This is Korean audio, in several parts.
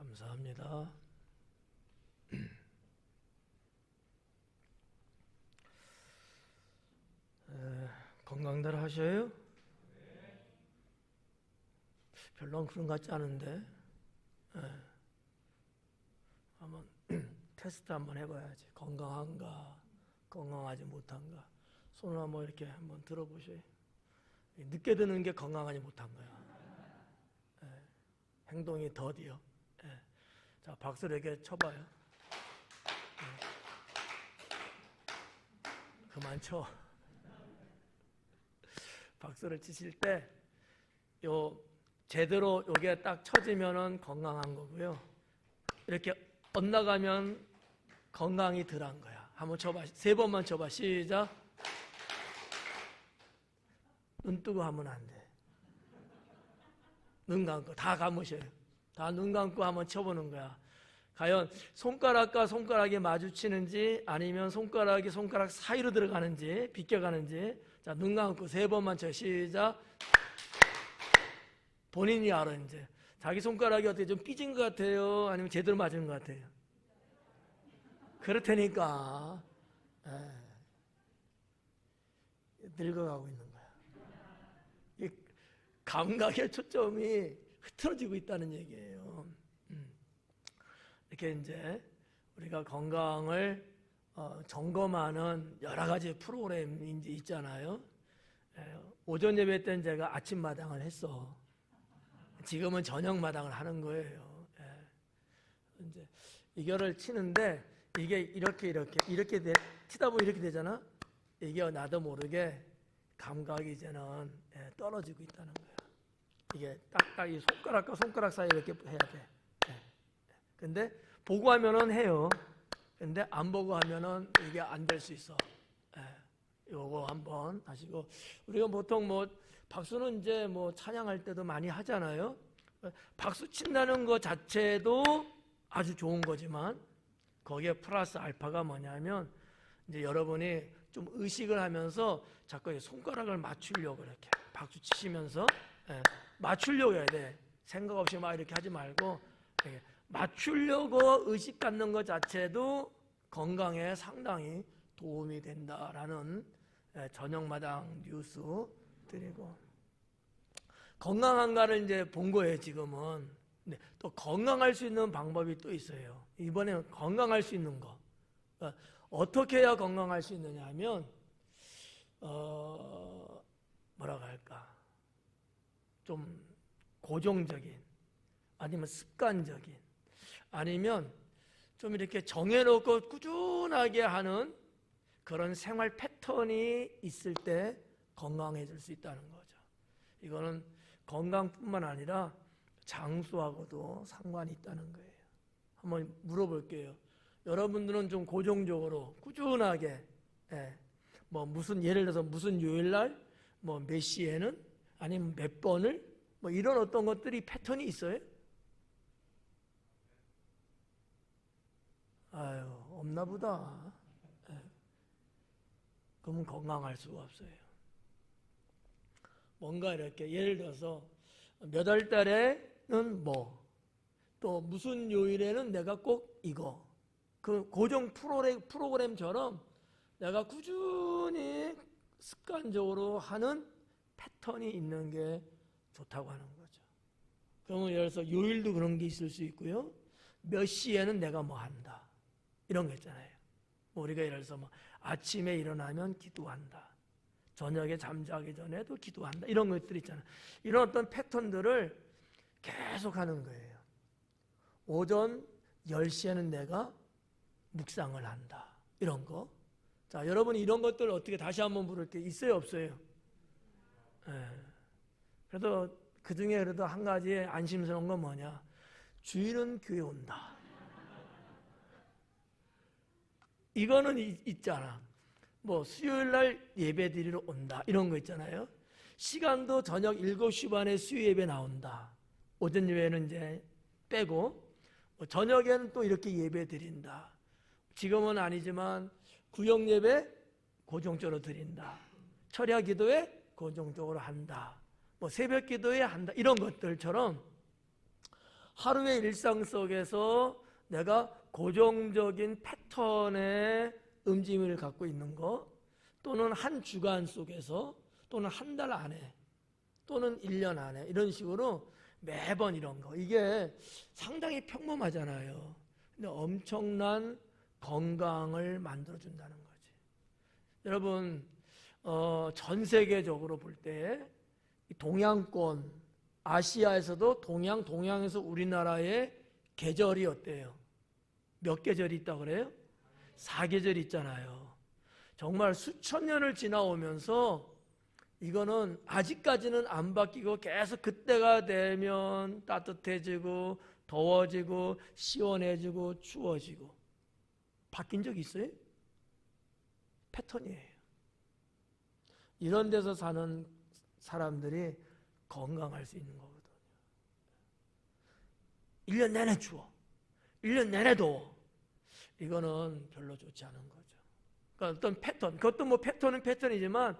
감사합니다. 건강들 하셔요? 별로 그런 것 같지 않은데 한번 테스트 한번 해봐야지. 건강한가 건강하지 못한가 손을 한번 이렇게 한번 들어보세요. 늦게 드는 게 건강하지 못한 거야. 행동이 더디요. 자, 박수를 이렇게 쳐봐요. 그만 쳐. 박수를 치실 때 제대로 요게 딱 쳐지면은 건강한 거고요. 이렇게 엇나가면 건강이 덜한 거야. 한번 쳐봐. 3번만 쳐봐. 시작. 눈 뜨고 하면 안 돼. 눈 감고 다 감으셔요. 다 눈 감고 한번 쳐보는 거야. 과연 손가락과 손가락이 마주치는지 아니면 손가락이 손가락 사이로 들어가는지 비껴가는지. 자, 눈 감고 3번만 쳐. 시작. 본인이 알아. 이제 자기 손가락이 어떻게 좀 삐진 것 같아요? 아니면 제대로 맞은 것 같아요? 그렇다니까 늙어가고 있는 거야. 이 감각의 초점이 흐트러지고 있다는 얘기예요. 이렇게 이제 우리가 건강을 점검하는 여러 가지 프로그램이 이제 있잖아요. 오전 예배 때는 제가 아침 마당을 했어. 지금은 저녁 마당을 하는 거예요. 이제 이거를 치는데 이게 이렇게 치다 보면 이렇게 되잖아. 이게 나도 모르게 감각이 이제는 떨어지고 있다는 거야. 이게 딱딱 이 손가락과 손가락 사이 이렇게 해야 돼. 근데 보고 하면은 해요. 근데 안 보고 하면은 이게 안 될 수 있어. 요거 한번 하시고, 우리가 보통 뭐 박수는 이제 뭐 찬양할 때도 많이 하잖아요. 박수 친다는 것 자체도 아주 좋은 거지만 거기에 플러스 알파가 뭐냐면 이제 여러분이 좀 의식을 하면서 자꾸 손가락을 맞추려고 이렇게 박수 치시면서 맞추려고 해야 돼. 생각 없이 막 이렇게 하지 말고 맞추려고 의식 갖는 것 자체도 건강에 상당히 도움이 된다라는 저녁마당 뉴스 드리고, 건강한가를 이제 본 거예요 지금은. 근데 또 건강할 수 있는 방법이 또 있어요. 이번에는 건강할 수 있는 거. 어떻게 해야 건강할 수 있느냐 하면 뭐라고 할까, 좀 고정적인 아니면 습관적인 아니면 좀 이렇게 정해놓고 꾸준하게 하는 그런 생활 패턴이 있을 때 건강해질 수 있다는 거죠. 이거는 건강뿐만 아니라 장수하고도 상관이 있다는 거예요. 한번 물어볼게요. 여러분들은 좀 고정적으로 꾸준하게 뭐 무슨 예를 들어서 무슨 요일날 뭐 몇 시에는 아니면 몇 번을 뭐 이런 어떤 것들이 패턴이 있어요? 아유, 없나 보다. 그러면 건강할 수가 없어요. 뭔가 이렇게 예를 들어서 몇 월 달에는 뭐, 또 무슨 요일에는 내가 꼭 이거, 그 고정 프로그램처럼 내가 꾸준히 습관적으로 하는 패턴이 있는 게 좋다고 하는 거죠. 그러면 예를 들어서 요일도 그런 게 있을 수 있고요. 몇 시에는 내가 뭐 한다, 이런 거 있잖아요. 뭐 우리가 예를 들어서 뭐 아침에 일어나면 기도한다, 저녁에 잠자기 전에도 기도한다, 이런 것들 있잖아요. 이런 어떤 패턴들을 계속 하는 거예요. 오전 10시에는 내가 묵상을 한다, 이런 거. 자, 여러분이 이런 것들 어떻게 다시 한번 부를 게 있어요, 없어요? 그래도 그 중에 그래도 한 가지 안심스러운 건 뭐냐, 주일은 교회 온다. 이거는 있잖아. 뭐 수요일 날 예배 드리러 온다, 이런 거 있잖아요. 시간도 저녁 7시 반에 수요 예배 나온다. 오전 예배는 이제 빼고 저녁에는 또 이렇게 예배 드린다. 지금은 아니지만 구역 예배 고정적으로 드린다. 철야 기도회 고정적으로 한다. 뭐 새벽 기도회 한다. 이런 것들처럼 하루의 일상 속에서 내가 고정적인 패턴의 움직임을 갖고 있는 거, 또는 한 주간 속에서, 또는 한 달 안에, 또는 1년 안에, 이런 식으로 매번 이런 거, 이게 상당히 평범하잖아요. 근데 엄청난 건강을 만들어준다는 거지. 여러분, 전 세계적으로 볼 때 동양권, 아시아에서도 동양에서 우리나라의 계절이 어때요? 몇 계절이 있다고 그래요? 4계절이 있잖아요. 정말 수천 년을 지나오면서 이거는 아직까지는 안 바뀌고 계속 그때가 되면 따뜻해지고 더워지고 시원해지고 추워지고, 바뀐 적이 있어요? 패턴이에요. 이런 데서 사는 사람들이 건강할 수 있는 거거든요. 1년 내내 추워, 1년 내내 더워, 이거는 별로 좋지 않은 거죠. 그러니까 어떤 패턴, 그것도 뭐 패턴은 패턴이지만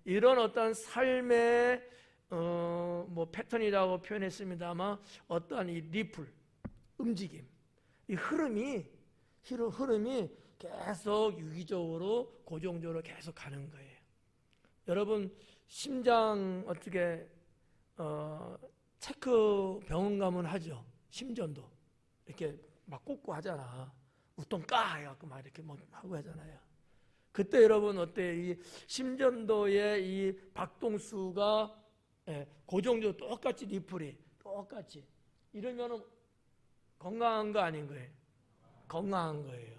이런 어떤 삶의 뭐 패턴이라고 표현했습니다만, 어떠한 이 리플, 움직임, 이 흐름이 계속 유기적으로 고정적으로 계속 가는 거예요. 여러분, 심장 어떻게 체크 병원 가면 하죠. 심전도 이렇게 막 꽂고 하잖아. 우통 까 해갖고 막 이렇게 뭐 하고 하잖아요. 그때 여러분 어때? 이 심전도의 이 박동수가 고정적으로 똑같이 리플이 똑같이 이러면은 건강한 거 아닌 거예요? 건강한 거예요.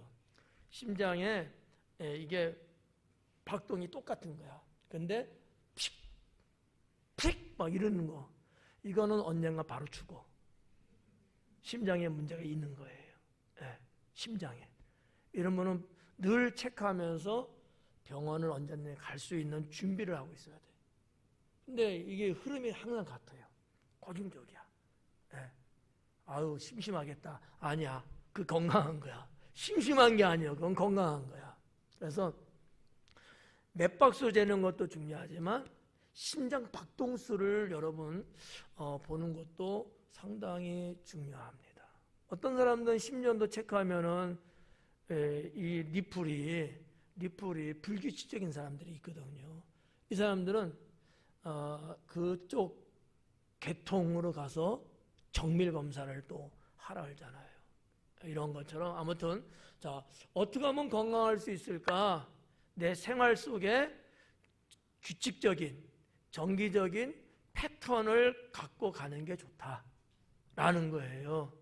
심장에 이게 박동이 똑같은 거야. 근데 픽 막 이러는 거, 이거는 언젠가 바로 죽어. 심장에 문제가 있는 거예요. 심장에. 이러면은 늘 체크하면서 병원을 언제든지 갈 수 있는 준비를 하고 있어야 돼. 근데 이게 흐름이 항상 같아요. 고정적이야. 아유, 심심하겠다. 아니야. 그 건강한 거야. 심심한 게 아니야. 그건 건강한 거야. 그래서 맥박수 재는 것도 중요하지만 심장 박동수를 여러분 보는 것도 상당히 중요합니다. 어떤 사람들은 심전도 체크하면은 이 리플이 불규칙적인 사람들이 있거든요. 이 사람들은 그쪽 계통으로 가서 정밀 검사를 또 하라 하잖아요. 이런 것처럼 아무튼 자, 어떻게 하면 건강할 수 있을까? 내 생활 속에 규칙적인 정기적인 패턴을 갖고 가는 게 좋다라는 거예요.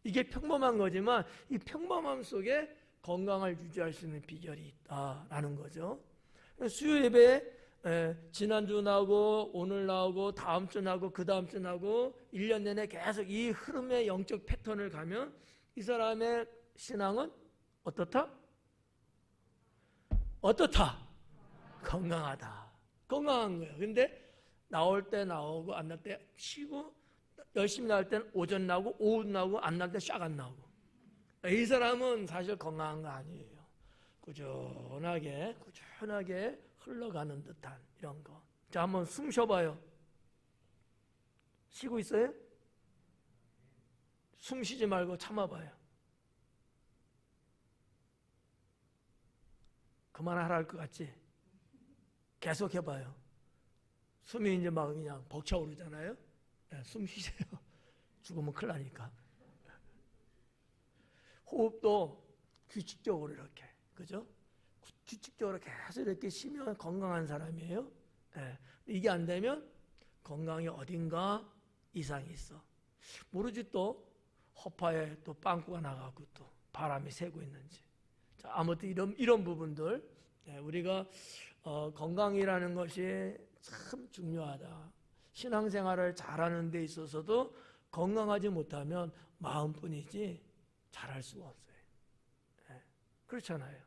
이게 평범한 거지만 이 평범함 속에 건강을 유지할 수 있는 비결이 있다라는 거죠. 수요 예배 지난주 나오고 오늘 나오고 다음 주 나오고 그 다음 주 나오고 1년 내내 계속 이 흐름의 영적 패턴을 가면 이 사람의 신앙은 어떻다? 건강하다. 건강한 거예요. 근데 나올 때 나오고 안 나올 때 쉬고, 열심히 나올 때는 오전 나오고 오후 나오고 안 나올 때 싹 안 나오고, 이 사람은 사실 건강한 거 아니에요. 꾸준하게 흘러가는 듯한 이런 거. 자, 한번 숨 쉬어봐요. 쉬고 있어요? 숨 쉬지 말고 참아봐요. 그만하라 할 것 같지? 계속 해봐요. 숨이 이제 막 그냥 벅차오르잖아요. 숨 쉬세요. 죽으면 큰일 나니까. 호흡도 규칙적으로 이렇게, 그죠? 규칙적으로 계속 이렇게 쉬면 건강한 사람이에요. 이게 안 되면 건강이 어딘가 이상이 있어. 모르지 또 허파에 또 빵꾸가 나가고 또 바람이 새고 있는지. 자, 아무튼 이런 부분들, 우리가 건강이라는 것이 참 중요하다. 신앙생활을 잘하는 데 있어서도 건강하지 못하면 마음뿐이지 잘할 수가 없어요. 그렇잖아요.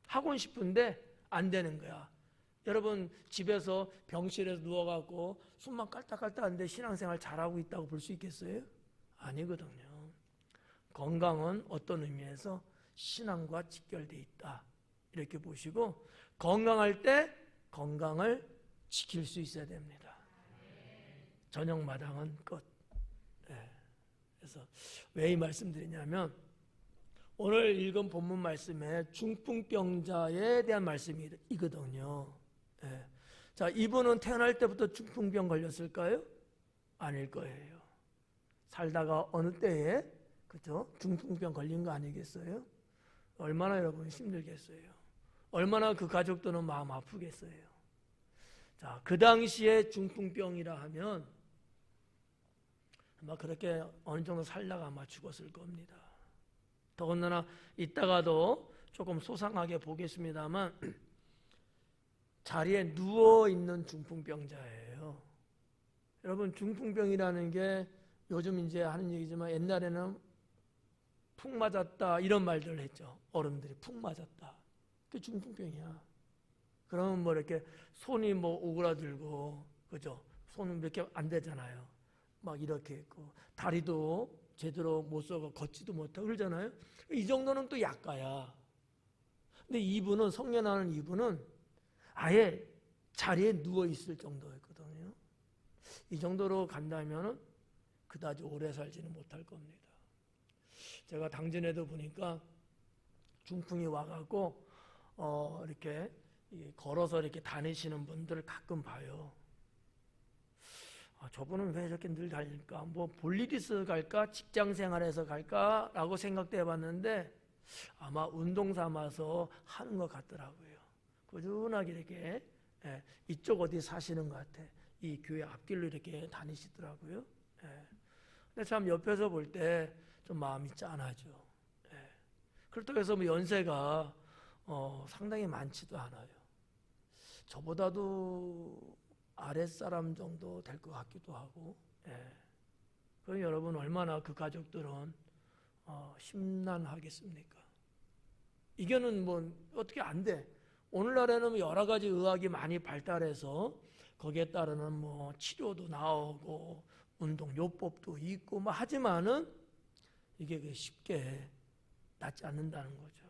하고 싶은데 안 되는 거야. 여러분 집에서 병실에서 누워갖고 숨만 깔딱깔딱 하는데 신앙생활 잘하고 있다고 볼 수 있겠어요? 아니거든요. 건강은 어떤 의미에서 신앙과 직결되어 있다, 이렇게 보시고 건강할 때 건강을 지킬 수 있어야 됩니다. 저녁마당은 끝. 그래서 왜 이 말씀드리냐면 오늘 읽은 본문 말씀에 중풍병자에 대한 말씀이거든요. 자, 이분은 태어날 때부터 중풍병 걸렸을까요? 아닐 거예요. 살다가 어느 때에 그죠? 중풍병 걸린 거 아니겠어요? 얼마나 여러분 힘들겠어요? 얼마나 그 가족들은 마음 아프겠어요? 자, 그 당시에 중풍병이라 하면 아마 그렇게 어느 정도 살다가 아마 죽었을 겁니다. 더군다나 이따가도 조금 소상하게 보겠습니다만 자리에 누워있는 중풍병자예요. 여러분 중풍병이라는 게 요즘 이제 하는 얘기지만 옛날에는 푹 맞았다 이런 말들을 했죠. 어른들이 푹 맞았다. 그게 중풍병이야. 그러면 뭐 이렇게 손이 뭐 오그라들고 그죠? 손은 이렇게 안 되잖아요. 막 이렇게 있고 다리도 제대로 못 서고 걷지도 못하고 그러잖아요. 이 정도는 또 약가야. 근데 이분은 성년하는 이분은 아예 자리에 누워 있을 정도였거든요. 이 정도로 간다면 그다지 오래 살지는 못할 겁니다. 제가 당진에도 보니까 중풍이 와갖고 이렇게 걸어서 이렇게 다니시는 분들을 가끔 봐요. 저분은 왜 이렇게 늘 다닐까? 뭐 볼일 있어서 갈까? 직장 생활에서 갈까라고 생각도 해봤는데 아마 운동 삼아서 하는 것 같더라고요. 꾸준하게 이렇게 이쪽 어디 사시는 것 같아. 이 교회 앞길로 이렇게 다니시더라고요. 근데 참 옆에서 볼 때 좀 마음이 짠하죠. 그렇다고 해서 뭐 연세가 상당히 많지도 않아요. 저보다도 아랫사람 정도 될 것 같기도 하고. 그럼 여러분 얼마나 그 가족들은 심란하겠습니까? 이거는 뭐 어떻게 안 돼. 오늘날에는 여러 가지 의학이 많이 발달해서 거기에 따르는 뭐 치료도 나오고 운동요법도 있고 뭐 하지만은 이게 쉽게 낫지 않는다는 거죠.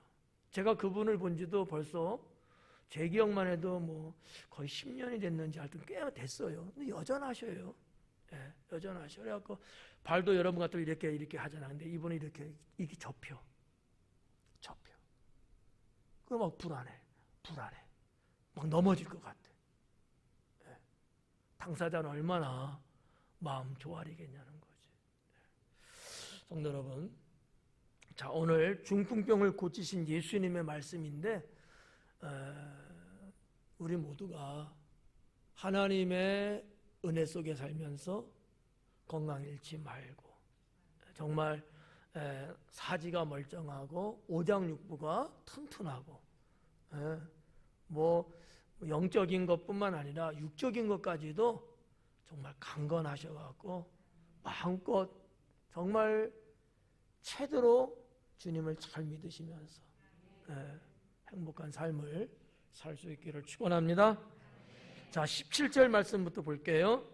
제가 그분을 본 지도 벌써 제 기억만 해도 뭐 거의 10년이 됐는지 하여튼 꽤 됐어요. 근데 여전하셔요. 여전하셔. 그래갖고 발도 여러분 같은 이렇게 하잖아. 근데 이분이 이렇게 접혀. 그럼 막 불안해. 막 넘어질 것 같아. 당사자는 얼마나 마음 조아리겠냐는 거지. 성도 여러분, 자 오늘 중풍병을 고치신 예수님의 말씀인데 우리 모두가 하나님의 은혜 속에 살면서 건강 잃지 말고 정말 사지가 멀쩡하고 오장육부가 튼튼하고 뭐 영적인 것뿐만 아니라 육적인 것까지도 정말 강건하셔갖고 마음껏 정말 최대로 주님을 잘 믿으시면서 행복한 삶을 살 수 있기를 축원합니다. 자, 17절 말씀부터 볼게요.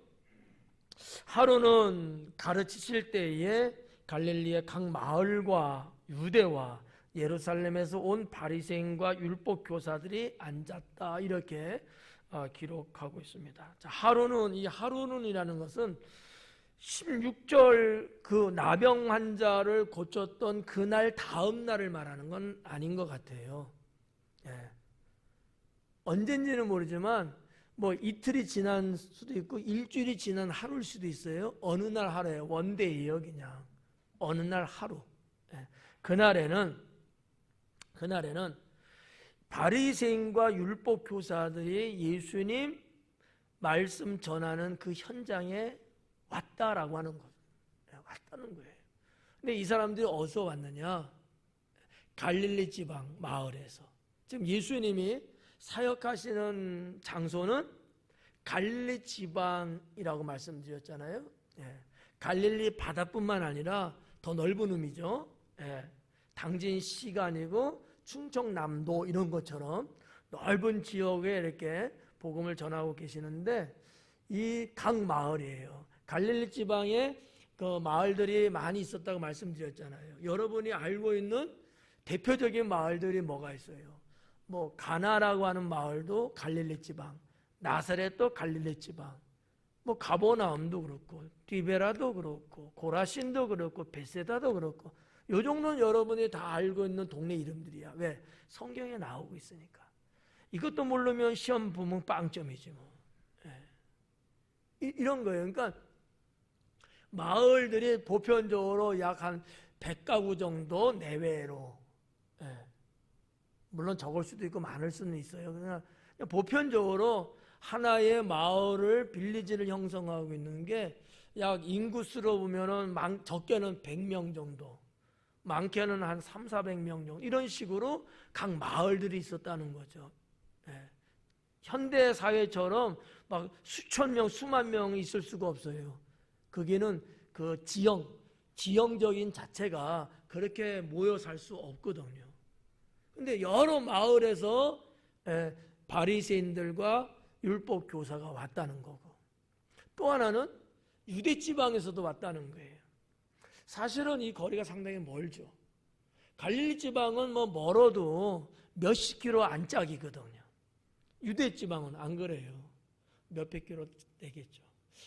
하루는 가르치실 때에 갈릴리의 각 마을과 유대와 예루살렘에서 온 바리새인과 율법 교사들이 앉았다 이렇게 기록하고 있습니다. 자, 하루는 이 하루는이라는 것은 16절 그 나병 환자를 고쳤던 그날 다음 날을 말하는 건 아닌 것 같아요. 언젠지는 모르지만 뭐 이틀이 지난 수도 있고 일주일이 지난 하루일 수도 있어요. 어느 날 하루에 원데이예요. 그냥 어느 날 하루. 그날에는 바리새인과 율법 교사들이 예수님 말씀 전하는 그 현장에 왔다라고 하는 거예요. 왔다는 거예요. 근데 이 사람들이 어디서 왔느냐? 갈릴리 지방 마을에서. 지금 예수님이 사역하시는 장소는 갈릴리 지방이라고 말씀드렸잖아요. 갈릴리 바다뿐만 아니라 더 넓은 의미죠. 당진시가 아니고 충청남도 이런 것처럼 넓은 지역에 이렇게 복음을 전하고 계시는데 이 각 마을이에요. 갈릴리 지방에 그 마을들이 많이 있었다고 말씀드렸잖아요. 여러분이 알고 있는 대표적인 마을들이 뭐가 있어요? 뭐 가나라고 하는 마을도 갈릴리 지방, 나사렛도 갈릴리 지방, 뭐 가버나움도 그렇고 디베라도 그렇고 고라신도 그렇고 베세다도 그렇고 요 정도는 여러분이 다 알고 있는 동네 이름들이야. 왜? 성경에 나오고 있으니까. 이것도 모르면 시험 보면 빵점이지 뭐. 이런 거예요. 그러니까 마을들이 보편적으로 약 한 100가구 정도 내외로, 물론 적을 수도 있고 많을 수는 있어요. 그냥 보편적으로 하나의 마을을 빌리지를 형성하고 있는 게 약 인구수로 보면은 적게는 100명 정도, 많게는 한 300~400명 정도, 이런 식으로 각 마을들이 있었다는 거죠. 현대 사회처럼 막 수천 명, 수만 명이 있을 수가 없어요. 거기는 그 지형적인 자체가 그렇게 모여 살 수 없거든요. 근데 여러 마을에서 바리새인들과 율법 교사가 왔다는 거고, 또 하나는 유대 지방에서도 왔다는 거예요. 사실은 이 거리가 상당히 멀죠. 갈릴리 지방은 뭐 멀어도 몇십 킬로 안짝이거든요. 유대 지방은 안 그래요. 몇백 킬로 되겠죠.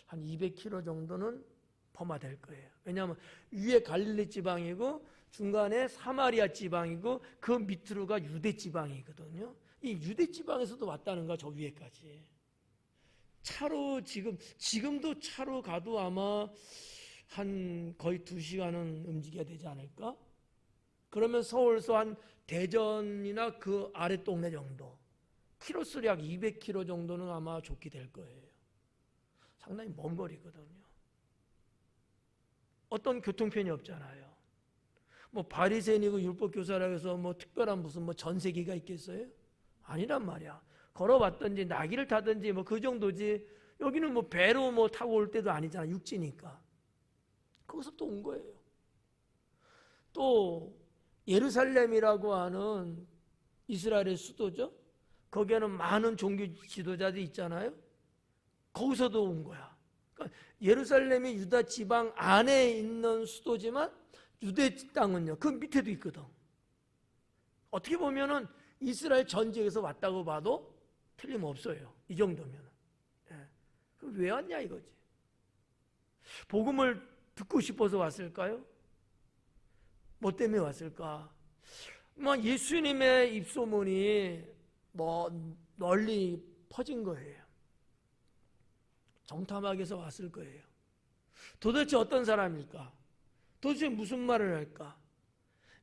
한 200킬로 정도는 포함될 거예요. 왜냐하면 위에 갈릴리 지방이고 중간에 사마리아 지방이고 그 밑으로가 유대 지방이거든요. 이 유대 지방에서도 왔다는 거야, 저 위에까지. 차로 지금도 차로 가도 아마 한 거의 2시간은 움직여야 되지 않을까? 그러면 서울서 한 대전이나 그 아래 동네 정도, 키로수로 약 200km 정도는 아마 좋게 될 거예요. 상당히 먼 거리거든요. 어떤 교통편이 없잖아요. 뭐 바리새인이고 율법 교사라고 해서 뭐 특별한 무슨 뭐 전세기가 있겠어요? 아니란 말이야. 걸어왔든지 나귀를 타든지 뭐 그 정도지. 여기는 뭐 배로 뭐 타고 올 때도 아니잖아. 육지니까. 거기서 또 온 거예요. 또 예루살렘이라고 하는 이스라엘의 수도죠. 거기에는 많은 종교 지도자들이 있잖아요. 거기서도 온 거야. 그러니까 예루살렘이 유다 지방 안에 있는 수도지만 유대 땅은요, 그 밑에도 있거든. 어떻게 보면은 이스라엘 전 지역에서 왔다고 봐도 틀림없어요. 이 정도면. 왜 왔냐 이거지. 복음을 듣고 싶어서 왔을까요? 뭐 때문에 왔을까? 뭐 예수님의 입소문이 뭐 널리 퍼진 거예요. 정탐하기에서 왔을 거예요. 도대체 어떤 사람일까? 도대체 무슨 말을 할까?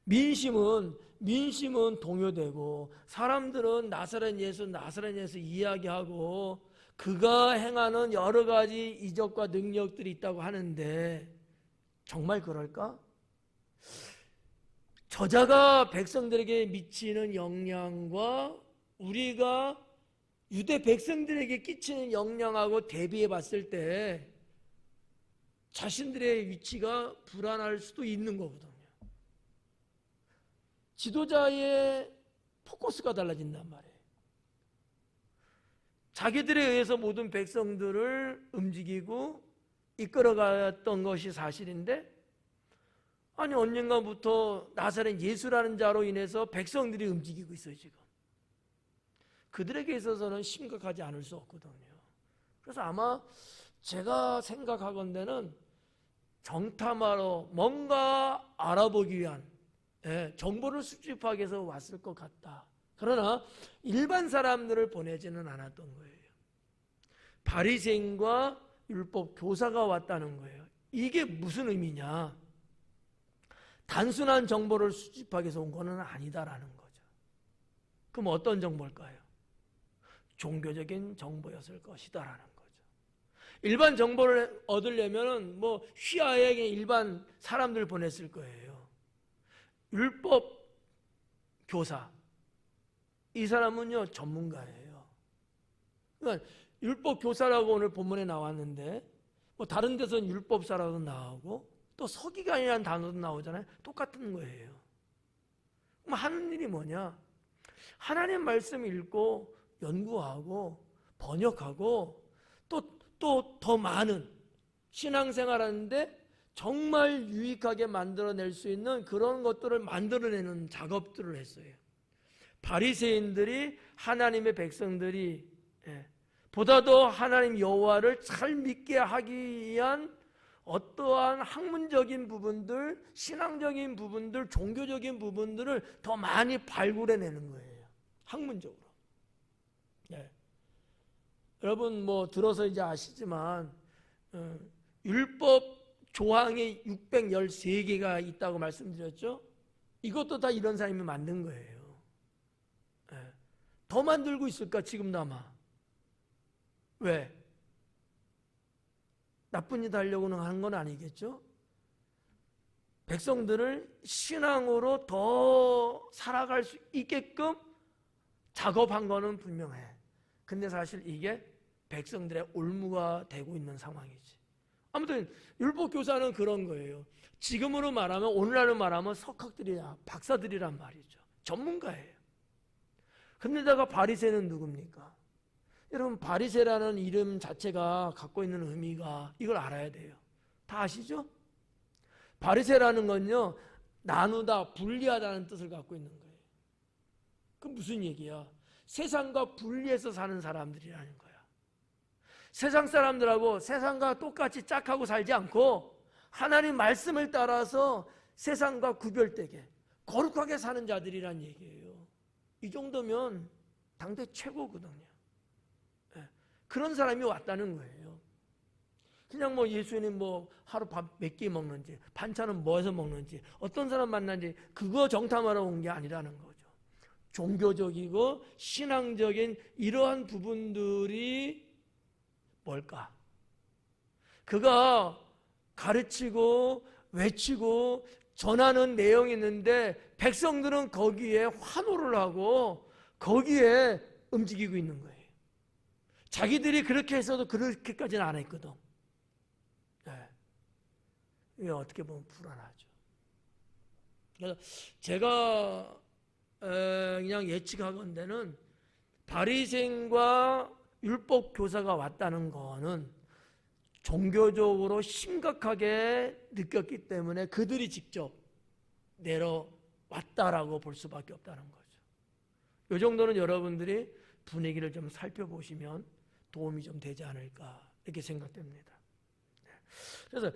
민심은 동요되고 사람들은 나사렛 예수 이야기하고 그가 행하는 여러 가지 이적과 능력들이 있다고 하는데 정말 그럴까? 저자가 백성들에게 미치는 영향과 우리가 유대 백성들에게 끼치는 영향하고 대비해 봤을 때 자신들의 위치가 불안할 수도 있는 거거든요. 지도자의 포커스가 달라진단 말이에요. 자기들에 의해서 모든 백성들을 움직이고 이끌어갔던 것이 사실인데, 아니 언젠가부터 나사렛 예수라는 자로 인해서 백성들이 움직이고 있어요. 지금 그들에게 있어서는 심각하지 않을 수 없거든요. 그래서 아마 제가 생각하건대는 정탐하러 뭔가 알아보기 위한 정보를 수집하기 위해서 왔을 것 같다. 그러나 일반 사람들을 보내지는 않았던 거예요. 바리새인과 율법 교사가 왔다는 거예요. 이게 무슨 의미냐? 단순한 정보를 수집하기 위해서 온 것은 아니다라는 거죠. 그럼 어떤 정보일까요? 종교적인 정보였을 것이다라는 거죠. 일반 정보를 얻으려면 뭐 휘하에 일반 사람들 보냈을 거예요. 율법 교사, 이 사람은요 전문가예요. 그러니까 율법 교사라고 오늘 본문에 나왔는데 뭐 다른 데서는 율법사라고 나오고 또 서기관이라는 단어도 나오잖아요. 똑같은 거예요. 그럼 하는 일이 뭐냐? 하나님 말씀 읽고 연구하고 번역하고 또 더 많은 신앙생활하는데 정말 유익하게 만들어낼 수 있는 그런 것들을 만들어내는 작업들을 했어요. 바리새인들이 하나님의 백성들이 보다도 하나님 여호와를 잘 믿게 하기 위한 어떠한 학문적인 부분들, 신앙적인 부분들, 종교적인 부분들을 더 많이 발굴해내는 거예요. 학문적으로. 네. 여러분 뭐 들어서 이제 아시지만 율법 조항이 613개가 있다고 말씀드렸죠. 이것도 다 이런 사람이 만든 거예요. 네. 더 만들고 있을까 지금도 아마. 왜? 나쁜 일 하려고는 하는 건 아니겠죠? 백성들을 신앙으로 더 살아갈 수 있게끔 작업한 거는 분명해. 근데 사실 이게 백성들의 올무가 되고 있는 상황이지. 아무튼 율법교사는 그런 거예요. 지금으로 말하면, 오늘날로 말하면 석학들이야, 박사들이란 말이죠. 전문가예요. 근데다가 바리새는 누굽니까? 여러분, 바리새라는 이름 자체가 갖고 있는 의미가, 이걸 알아야 돼요. 다 아시죠? 바리새라는 건요, 나누다, 분리하다는 뜻을 갖고 있는 거예요. 그럼 무슨 얘기야? 세상과 분리해서 사는 사람들이라는 거야. 세상 사람들하고 세상과 똑같이 짝하고 살지 않고 하나님 말씀을 따라서 세상과 구별되게 거룩하게 사는 자들이란 얘기예요. 이 정도면 당대 최고거든요. 그런 사람이 왔다는 거예요. 그냥 뭐 예수님 뭐 하루 밥 몇 개 먹는지, 반찬은 뭐 해서 먹는지, 어떤 사람 만난지 그거 정탐하러 온 게 아니라는 거죠. 종교적이고 신앙적인 이러한 부분들이 뭘까? 그가 가르치고 외치고 전하는 내용이 있는데 백성들은 거기에 환호를 하고 거기에 움직이고 있는 거예요. 자기들이 그렇게 했어도 그렇게까지는 안 했거든. 네. 이게 어떻게 보면 불안하죠. 그래서 제가 그냥 예측하건대는 바리새인과 율법 교사가 왔다는 거는 종교적으로 심각하게 느꼈기 때문에 그들이 직접 내려왔다라고 볼 수밖에 없다는 거죠. 이 정도는 여러분들이 분위기를 좀 살펴보시면 도움이 좀 되지 않을까 이렇게 생각됩니다. 그래서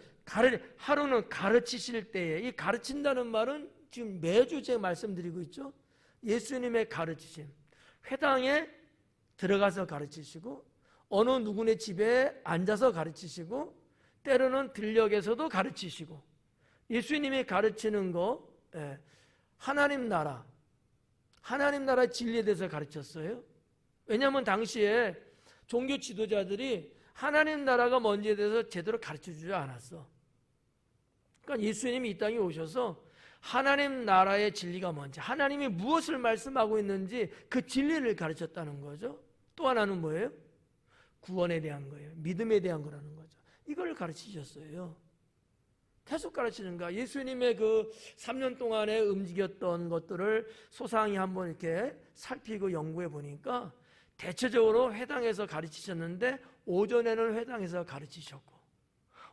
하루는 가르치실 때에, 이 가르친다는 말은 지금 매주 제가 말씀드리고 있죠. 예수님의 가르치심, 회당에 들어가서 가르치시고 어느 누구네 집에 앉아서 가르치시고 때로는 들녘에서도 가르치시고, 예수님이 가르치는 거 하나님 나라 진리에 대해서 가르쳤어요. 왜냐하면 당시에 종교 지도자들이 하나님 나라가 뭔지에 대해서 제대로 가르쳐주지 않았어. 그러니까 예수님이 이 땅에 오셔서 하나님 나라의 진리가 뭔지, 하나님이 무엇을 말씀하고 있는지 그 진리를 가르쳤다는 거죠. 또 하나는 뭐예요? 구원에 대한 거예요. 믿음에 대한 거라는 거죠. 이걸 가르치셨어요. 계속 가르치는 거야. 예수님의 그 3년 동안에 움직였던 것들을 소상히 한번 이렇게 살피고 연구해 보니까 대체적으로 회당에서 가르치셨는데 오전에는 회당에서 가르치셨고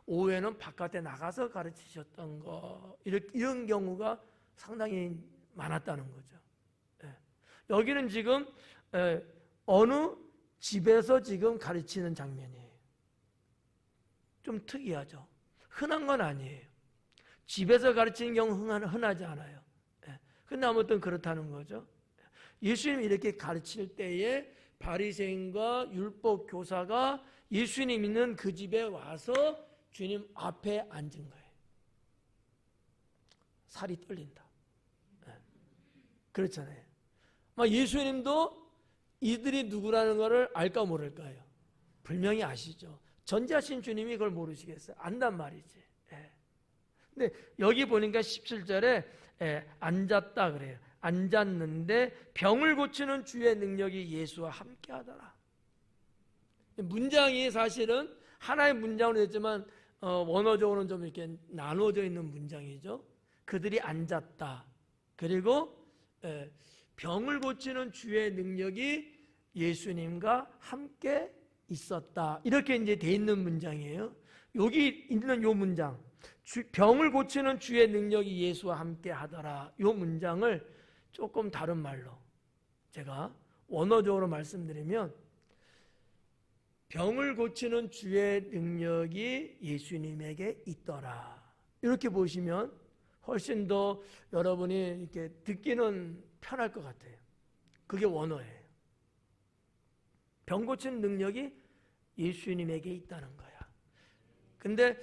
오후에는 바깥에 나가서 가르치셨던 거, 이런 경우가 상당히 많았다는 거죠. 여기는 지금 어느 집에서 지금 가르치는 장면이에요. 좀 특이하죠. 흔한 건 아니에요. 집에서 가르치는 경우 흔하지 않아요. 근데 아무튼 그렇다는 거죠. 예수님이 이렇게 가르칠 때에 바리새인과 율법 교사가 예수님 있는 그 집에 와서 주님 앞에 앉은 거예요. 살이 떨린다. 그렇잖아요. 예수님도 이들이 누구라는 것을 알까 모를까요? 분명히 아시죠. 전지하신 주님이 그걸 모르시겠어요? 안단 말이지. 근데 여기 보니까 17절에 앉았다 그래요. 앉았는데 병을 고치는 주의 능력이 예수와 함께 하더라. 문장이 사실은 하나의 문장으로 됐지만 원어적으로는 좀 이렇게 나누어져 있는 문장이죠. 그들이 앉았다. 그리고 병을 고치는 주의 능력이 예수님과 함께 있었다. 이렇게 이제 돼 있는 문장이에요. 여기 있는 요 문장, 병을 고치는 주의 능력이 예수와 함께 하더라. 요 문장을 조금 다른 말로 제가 원어적으로 말씀드리면, 병을 고치는 주의 능력이 예수님에게 있더라. 이렇게 보시면 훨씬 더 여러분이 이렇게 듣기는 편할 것 같아요. 그게 원어예요. 병 고치는 능력이 예수님에게 있다는 거야. 근데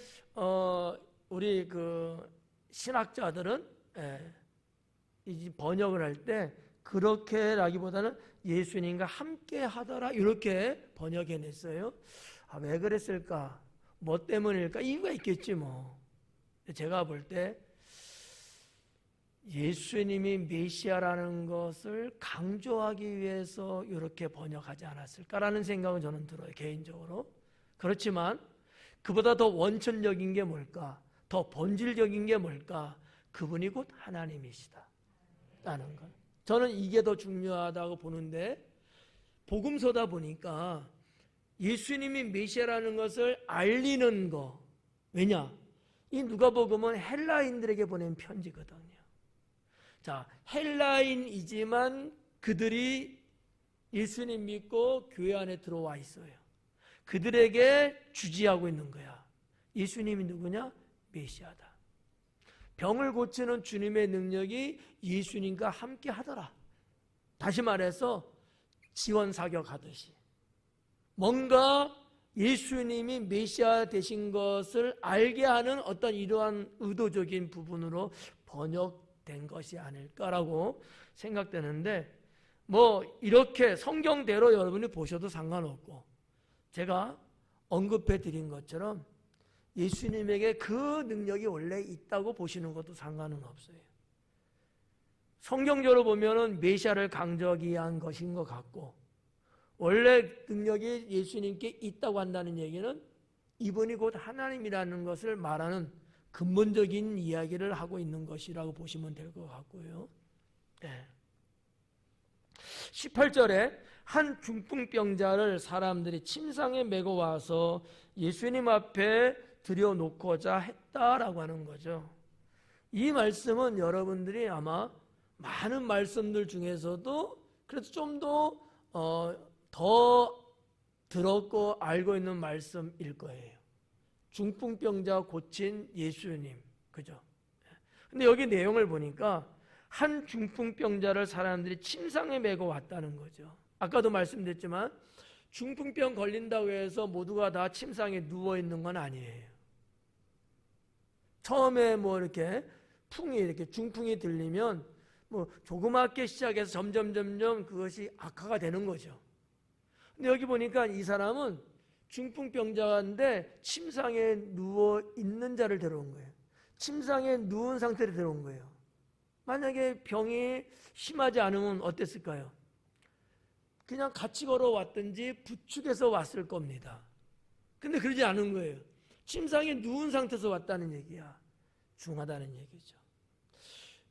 우리 그 신학자들은 이 번역을 할 때 그렇게라기보다는 예수님과 함께 하더라 이렇게 번역해냈어요. 왜 그랬을까? 뭐 때문일까? 이유가 있겠지 뭐. 제가 볼 때 예수님이 메시아라는 것을 강조하기 위해서 이렇게 번역하지 않았을까라는 생각은 저는 들어요, 개인적으로. 그렇지만 그보다 더 원천적인 게 뭘까? 더 본질적인 게 뭘까? 그분이 곧 하나님이시다 라는 것. 저는 이게 더 중요하다고 보는데, 복음서다 보니까 예수님이 메시아라는 것을 알리는 거. 왜냐? 이 누가복음은 헬라인들에게 보낸 편지거든요. 자, 헬라인이지만 그들이 예수님 믿고 교회 안에 들어와 있어요. 그들에게 주지하고 있는 거야. 예수님이 누구냐? 메시아다. 병을 고치는 주님의 능력이 예수님과 함께 하더라. 다시 말해서 지원 사격하듯이 뭔가 예수님이 메시아 되신 것을 알게 하는 어떤 이러한 의도적인 부분으로 번역된 것이 아닐까라고 생각되는데, 뭐 이렇게 성경대로 여러분이 보셔도 상관없고, 제가 언급해 드린 것처럼 예수님에게 그 능력이 원래 있다고 보시는 것도 상관은 없어요. 성경적으로 보면은 메시아를 강조하기 위한 것인 것 같고, 원래 능력이 예수님께 있다고 한다는 얘기는 이분이 곧 하나님이라는 것을 말하는 근본적인 이야기를 하고 있는 것이라고 보시면 될 것 같고요. 18절에 한 중풍병자를 사람들이 침상에 메고 와서 예수님 앞에 들여놓고자 했다라고 하는 거죠. 이 말씀은 여러분들이 아마 많은 말씀들 중에서도 그래도 좀 더 들었고 알고 있는 말씀일 거예요. 중풍병자 고친 예수님, 그죠? 근데 여기 내용을 보니까 한 중풍병자를 사람들이 침상에 메고 왔다는 거죠. 아까도 말씀드렸지만 중풍병 걸린다고 해서 모두가 다 침상에 누워 있는 건 아니에요. 처음에 뭐 이렇게 중풍이 들리면 뭐 조그맣게 시작해서 점점 그것이 악화가 되는 거죠. 근데 여기 보니까 이 사람은 중풍병자인데 침상에 누워 있는 자를 데려온 거예요. 침상에 누운 상태로 데려온 거예요. 만약에 병이 심하지 않으면 어땠을까요? 그냥 같이 걸어왔든지 부축해서 왔을 겁니다. 근데 그러지 않은 거예요. 침상에 누운 상태에서 왔다는 얘기야. 중하다는 얘기죠.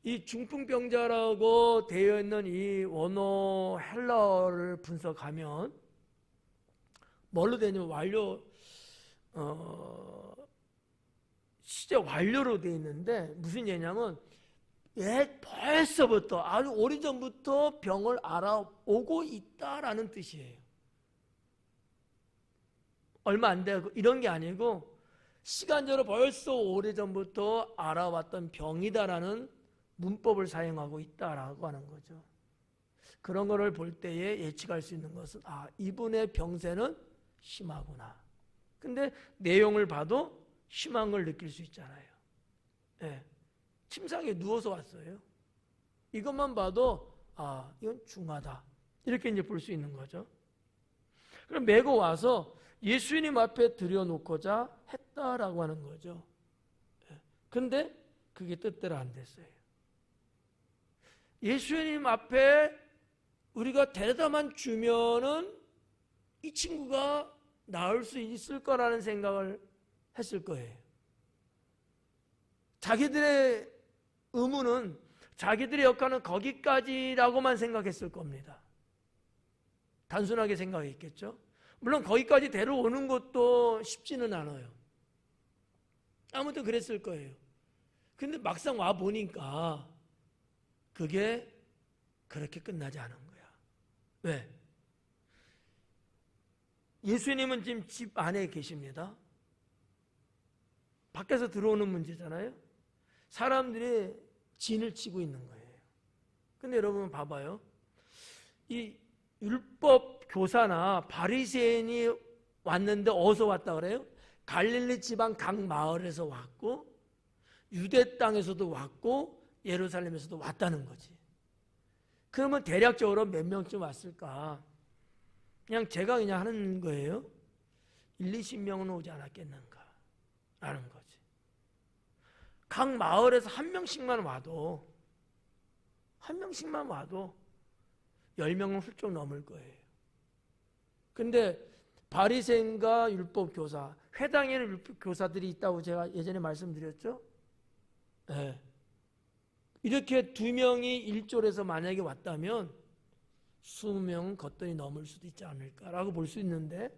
이 중풍병자라고 되어 있는 이 원어 헬라어를 분석하면 뭘로 되냐면 시제 완료로 되어 있는데 무슨 얘기냐면 벌써부터 아주 오래전부터 병을 알아오고 있다라는 뜻이에요. 얼마 안 되고 이런 게 아니고 시간적으로 벌써 오래전부터 알아왔던 병이다라는 문법을 사용하고 있다라고 하는 거죠. 그런 거를 볼 때에 예측할 수 있는 것은 이분의 병세는 심하구나. 근데 내용을 봐도 심한 걸 느낄 수 있잖아요. 침상에 누워서 왔어요. 이것만 봐도 이건 중하다. 이렇게 이제 볼 수 있는 거죠. 그럼 메고 와서 예수님 앞에 들여놓고자 했다라고 하는 거죠. 근데 그게 뜻대로 안 됐어요. 예수님 앞에 우리가 데려다만 주면은 이 친구가 나을 수 있을 거라는 생각을 했을 거예요. 자기들의 의무는, 자기들의 역할은 거기까지라고만 생각했을 겁니다. 단순하게 생각했겠죠. 물론 거기까지 데려오는 것도 쉽지는 않아요. 아무튼 그랬을 거예요. 근데 막상 와 보니까 그게 그렇게 끝나지 않은 거야. 왜? 예수님은 지금 집 안에 계십니다. 밖에서 들어오는 문제잖아요. 사람들이 진을 치고 있는 거예요. 근데 여러분 봐봐요. 이 율법 교사나 바리새인이 왔는데 어디서 왔다 그래요? 갈릴리 지방 각 마을에서 왔고 유대 땅에서도 왔고 예루살렘에서도 왔다는 거지. 그러면 대략적으로 몇 명쯤 왔을까? 그냥 제가 그냥 하는 거예요. 1, 20명은 오지 않았겠는가 라는 거지. 각 마을에서 한 명씩만 와도 10명은 훌쩍 넘을 거예요. 근데 바리새인과 율법 교사, 회당에는 율법 교사들이 있다고 제가 예전에 말씀드렸죠? 네. 이렇게 2명이 일졸에서 만약에 왔다면 20명은 거뜬히 넘을 수도 있지 않을까라고 볼 수 있는데,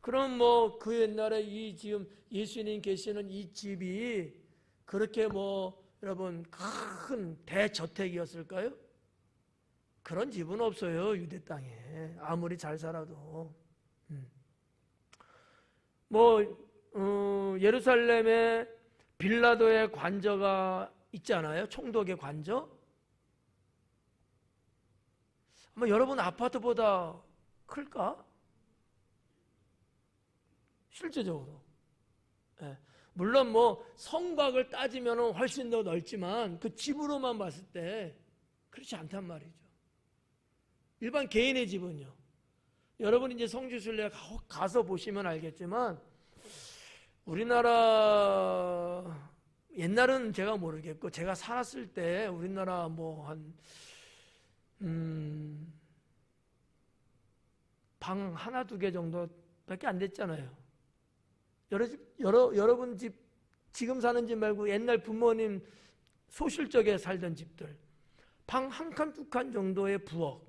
그럼 뭐 그 옛날에 이 지금 예수님 계시는 이 집이 그렇게 뭐 여러분 큰 대저택이었을까요? 그런 집은 없어요. 유대 땅에 아무리 잘 살아도. 예루살렘에 빌라도의 관저가 있잖아요. 총독의 관저. 아마 여러분 아파트보다 클까? 실제적으로. 예. 물론 뭐 성곽을 따지면 훨씬 더 넓지만 그 집으로만 봤을 때 그렇지 않단 말이죠. 일반 개인의 집은요. 여러분 이제 성지순례 가서 보시면 알겠지만 우리나라 옛날은 제가 모르겠고 제가 살았을 때 우리나라 뭐 한 방 하나 두 개 정도밖에 안 됐잖아요. 여러분 집 지금 사는 집 말고 옛날 부모님 소실적에 살던 집들 방 한 칸 두 칸 정도의 부엌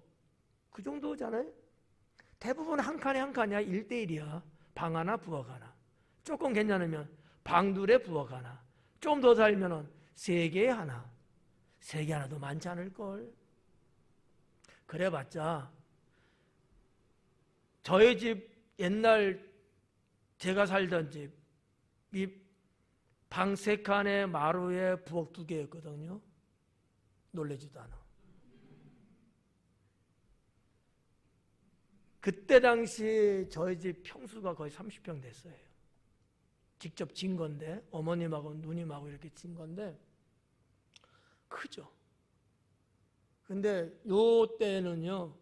그 정도잖아요. 대부분 한 칸에 한 칸이야. 1대1이야. 방 하나 부엌 하나. 조금 괜찮으면 방 둘에 부엌 하나. 좀 더 살면은 3개에 하나. 3개 하나도 많지 않을걸. 그래봤자 저희 집 옛날 제가 살던 집 방 3칸에 마루에 부엌 2개였거든요. 놀라지도 않아. 그때 당시 저희 집 평수가 거의 30평 됐어요. 직접 진 건데 어머님하고 누님하고 이렇게 진 건데 크죠. 근데 요 때는요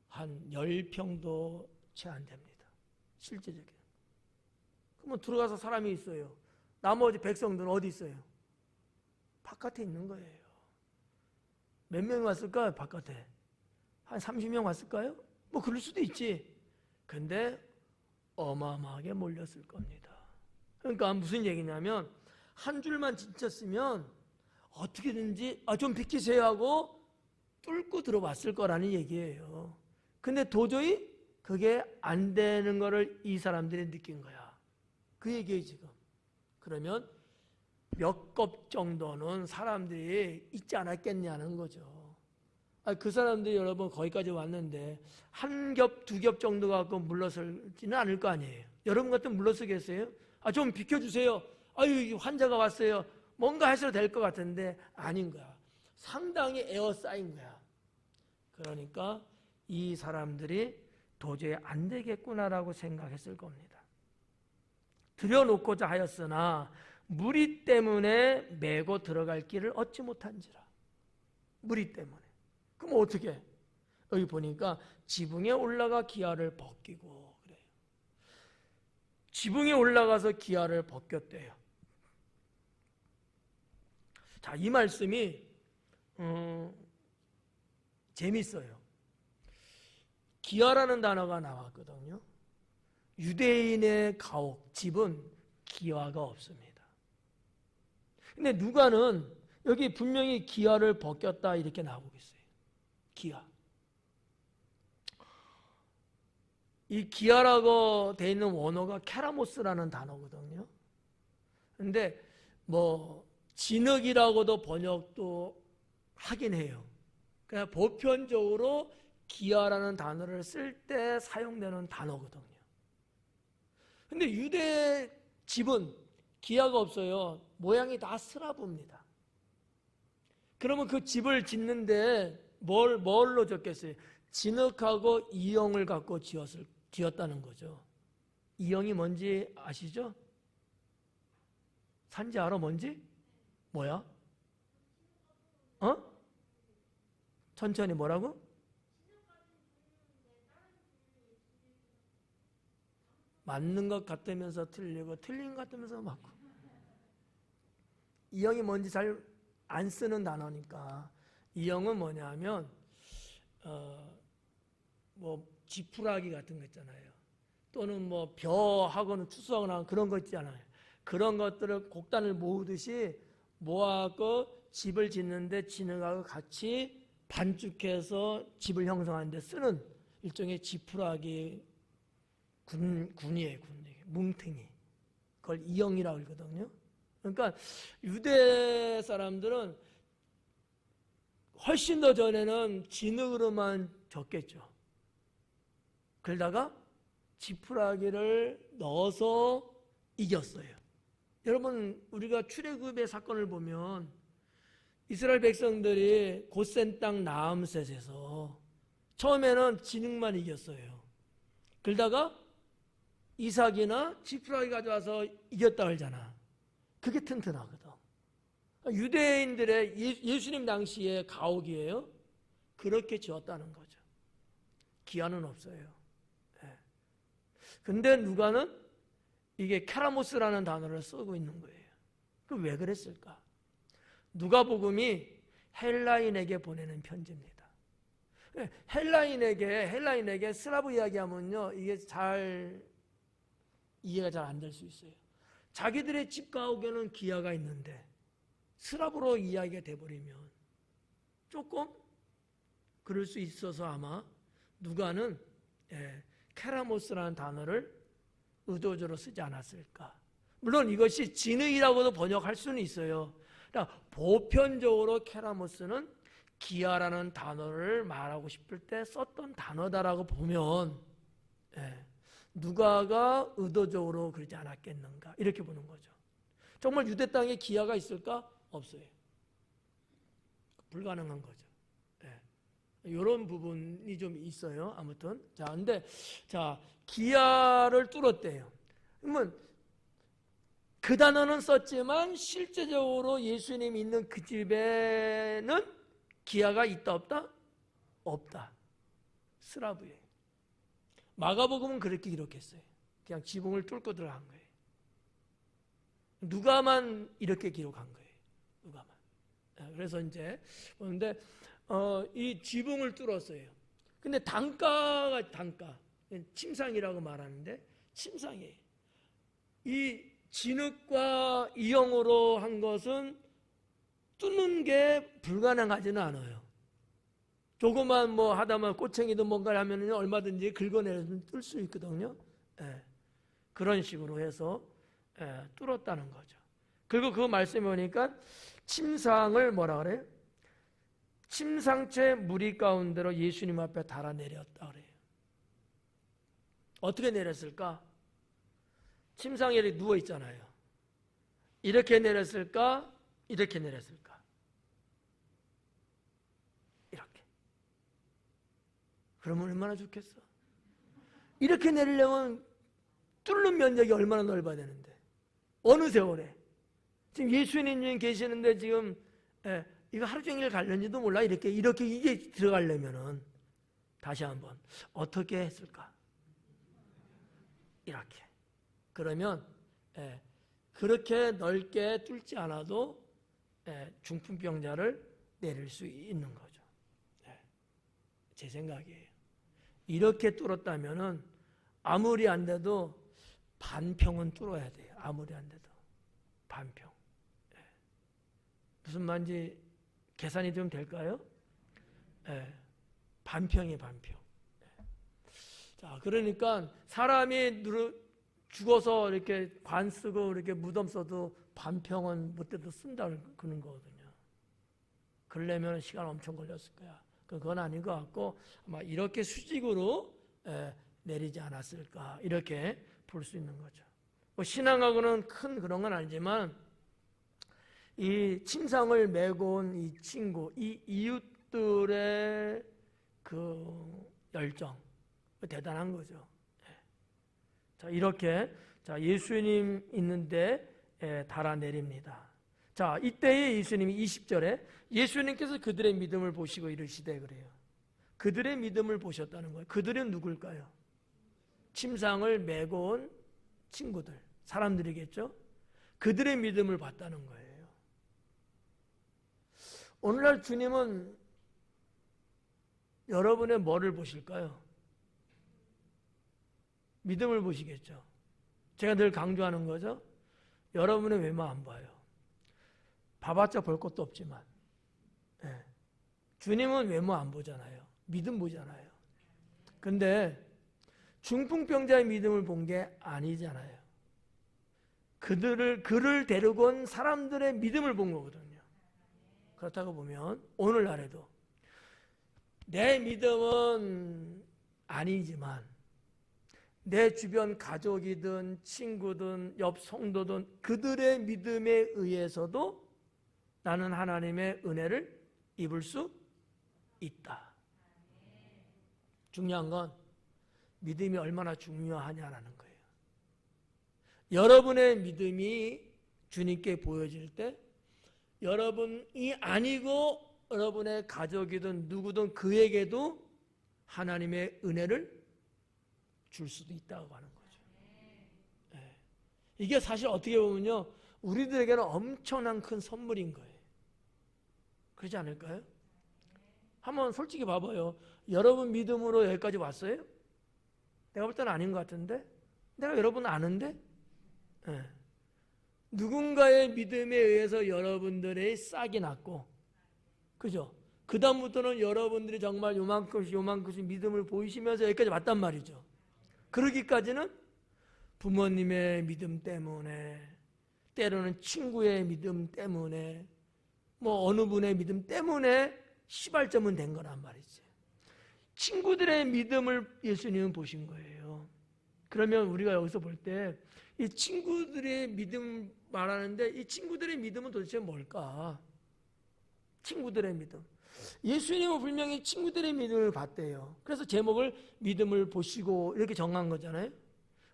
한 10평도 채 안 됩니다. 실제적인. 그러면 들어가서 사람이 있어요. 나머지 백성들은 어디 있어요? 바깥에 있는 거예요. 몇 명이 왔을까요? 바깥에 한 30명 왔을까요? 뭐 그럴 수도 있지. 근데 어마어마하게 몰렸을 겁니다. 그러니까 무슨 얘기냐면 한 줄만 진쳤으면 어떻게든지 좀 비키세요 하고 뚫고 들어왔을 거라는 얘기예요. 근데 도저히 그게 안 되는 거를 이 사람들이 느낀 거야. 그 얘기예요 지금. 그러면 몇 겹 정도는 사람들이 있지 않았겠냐는 거죠. 그 사람들이 여러분 거기까지 왔는데 한 겹, 2겹 정도 갖고 물러설지는 않을 거 아니에요. 여러분 같으면 물러서겠어요? 좀 비켜주세요. 환자가 왔어요. 뭔가 해서 될 것 같은데 아닌 거야. 상당히 에어싸인 거야. 그러니까 이 사람들이 도저히 안 되겠구나라고 생각했을 겁니다. 들여놓고자 하였으나 무리 때문에 메고 들어갈 길을 얻지 못한지라. 무리 때문에. 그럼 어떻게 해? 여기 보니까 지붕에 올라가 기아를 벗기고 그래요. 지붕에 올라가서 기아를 벗겼대요. 자, 이 말씀이 재밌어요. 기아라는 단어가 나왔거든요. 유대인의 가옥, 집은 기아가 없습니다. 근데 누가는 여기 분명히 기아를 벗겼다 이렇게 나오고 있어요. 기아. 이 기아라고 되어 있는 원어가 케라모스라는 단어거든요. 근데 진흙이라고도 번역도 하긴 해요. 그냥 보편적으로 기아라는 단어를 쓸 때 사용되는 단어거든요. 근데 유대 집은 기아가 없어요. 모양이 다 스라브입니다. 그러면 그 집을 짓는데 뭘로 졌겠어요? 진흙하고 이영을 갖고 지었다는 거죠. 이영이 뭔지 아시죠? 산지 알아? 뭔지? 뭐야? 천천히 뭐라고? 맞는 것 같으면서 틀리고 틀린 것 같으면서 맞고. 이영이 뭔지 잘 안 쓰는 단어니까. 이영은 뭐냐면 뭐 지푸라기 같은 거 있잖아요. 또는 뭐 벼하고는 추수하거나 그런 거 있잖아요. 그런 것들을 곡단을 모으듯이 모아서 집을 짓는데 진흙하고 같이 반죽해서 집을 형성하는데 쓰는 일종의 지푸라기 군이에요. 뭉탱이. 그걸 이영이라고 그러거든요. 그러니까 유대 사람들은 훨씬 더 전에는 진흙으로만 졌겠죠. 그러다가 지푸라기를 넣어서 이겼어요. 여러분, 우리가 출애굽의 사건을 보면 이스라엘 백성들이 고센 땅 나암셋에서 처음에는 진흙만 이겼어요. 그러다가 이삭이나 지푸라기 가져와서 이겼다 그러잖아. 그게 튼튼하거든. 유대인들의 예수님 당시의 가옥이에요. 그렇게 지었다는 거죠. 기한은 없어요. 근데 누가는 이게 케라모스라는 단어를 쓰고 있는 거예요. 그 왜 그랬을까? 누가복음이 헬라인에게 보내는 편지입니다. 헬라인에게 스라브 이야기하면요, 이게 이해가 잘 안 될 수 있어요. 자기들의 집 가옥에는 기아가 있는데 스라브로 이야기가 돼버리면 조금 그럴 수 있어서 아마 누가는 케라모스라는 단어를 의도적으로 쓰지 않았을까. 물론 이것이 진흙이라고도 번역할 수는 있어요. 그러니까 보편적으로 케라모스는 기아라는 단어를 말하고 싶을 때 썼던 단어다라고 보면 누가가 의도적으로 그러지 않았겠는가 이렇게 보는 거죠. 정말 유대 땅에 기아가 있을까? 없어요. 불가능한 거죠. 이런 부분이 좀 있어요. 아무튼 근데 기아를 뚫었대요. 그러면 그 단어는 썼지만 실제적으로 예수님이 있는 그 집에는 기아가 있다 없다? 없다. 스라브예요. 마가복음은 그렇게 기록했어요. 그냥 지붕을 뚫고 들어간 거예요. 누가만 이렇게 기록한 거예요. 누가만. 그래서 이제 보는데 이 지붕을 뚫었어요. 근데 단가 침상이라고 말하는데 침상이에요. 이 진흙과 이영으로 한 것은 뚫는 게 불가능하지는 않아요. 조그만 뭐 하다만 꼬챙이도 뭔가를 하면 얼마든지 긁어내서 뚫을 수 있거든요. 그런 식으로 해서 뚫었다는 거죠. 그리고 그 말씀에 보니까 침상을 뭐라 그래요? 침상채 무리 가운데로 예수님 앞에 달아내렸다 그래요. 어떻게 내렸을까? 침상에 누워 있잖아요. 이렇게 내렸을까? 이렇게 내렸을까? 이렇게. 그러면 얼마나 좋겠어? 이렇게 내리려면 뚫는 면적이 얼마나 넓어야 되는데. 어느 세월에. 지금 예수님 계시는데 지금 이거 하루 종일 갈는지도 몰라. 이렇게 이게 들어가려면은 다시 한번 어떻게 했을까? 이렇게. 그러면 그렇게 넓게 뚫지 않아도 중풍병자를 내릴 수 있는 거죠. 제 생각이에요. 이렇게 뚫었다면은 아무리 안 돼도 반평은 뚫어야 돼요. 아무리 안 돼도 반평. 무슨 말인지 계산이 좀 될까요? 반평이 반평. 그러니까 사람이 죽어서 이렇게 관 쓰고 이렇게 무덤 써도 반평은 못해도 쓴다 그런 거거든요. 그러려면 시간 엄청 걸렸을 거야. 그건 아닌 것 같고 아마 이렇게 수직으로 내리지 않았을까 이렇게 볼 수 있는 거죠. 뭐 신앙하고는 큰 그런 건 아니지만 이 침상을 메고 온 이 친구, 이 이웃들의 그 열정 대단한 거죠. 자, 이렇게 예수님 있는데 달아내립니다. 자, 이때에 예수님이 20절에 예수님께서 그들의 믿음을 보시고 이르시되 그래요. 그들의 믿음을 보셨다는 거예요. 그들은 누굴까요? 침상을 메고 온 친구들, 사람들이겠죠? 그들의 믿음을 봤다는 거예요. 오늘날 주님은 여러분의 뭐를 보실까요? 믿음을 보시겠죠. 제가 늘 강조하는 거죠. 여러분의 외모 안 봐요. 봐봤자 볼 것도 없지만. 네. 주님은 외모 안 보잖아요. 믿음 보잖아요. 근데 중풍병자의 믿음을 본 게 아니잖아요. 그를 데리고 온 사람들의 믿음을 본 거거든요. 그렇다고 보면 오늘날에도 내 믿음은 아니지만 내 주변 가족이든 친구든 옆 성도든 그들의 믿음에 의해서도 나는 하나님의 은혜를 입을 수 있다. 중요한 건 믿음이 얼마나 중요하냐라는 거예요. 여러분의 믿음이 주님께 보여질 때 여러분이 아니고 여러분의 가족이든 누구든 그에게도 하나님의 은혜를 줄 수도 있다고 하는 거죠. 네. 이게 사실 어떻게 보면요, 우리들에게는 엄청난 큰 선물인 거예요. 그렇지 않을까요? 한번 솔직히 봐봐요. 여러분 믿음으로 여기까지 왔어요? 내가 볼 때는 아닌 것 같은데? 내가 여러분 아는데? 네. 누군가의 믿음에 의해서 여러분들의 싹이 났고, 그죠? 그 다음부터는 여러분들이 정말 요만큼씩 믿음을 보이시면서 여기까지 왔단 말이죠. 그러기까지는 부모님의 믿음 때문에, 때로는 친구의 믿음 때문에, 뭐 어느 분의 믿음 때문에 시발점은 된 거란 말이지. 친구들의 믿음을 예수님은 보신 거예요. 그러면 우리가 여기서 볼 때 이 친구들의 믿음 말하는데 이 친구들의 믿음은 도대체 뭘까? 친구들의 믿음. 예수님은 분명히 친구들의 믿음을 봤대요. 그래서 제목을 믿음을 보시고 이렇게 정한 거잖아요.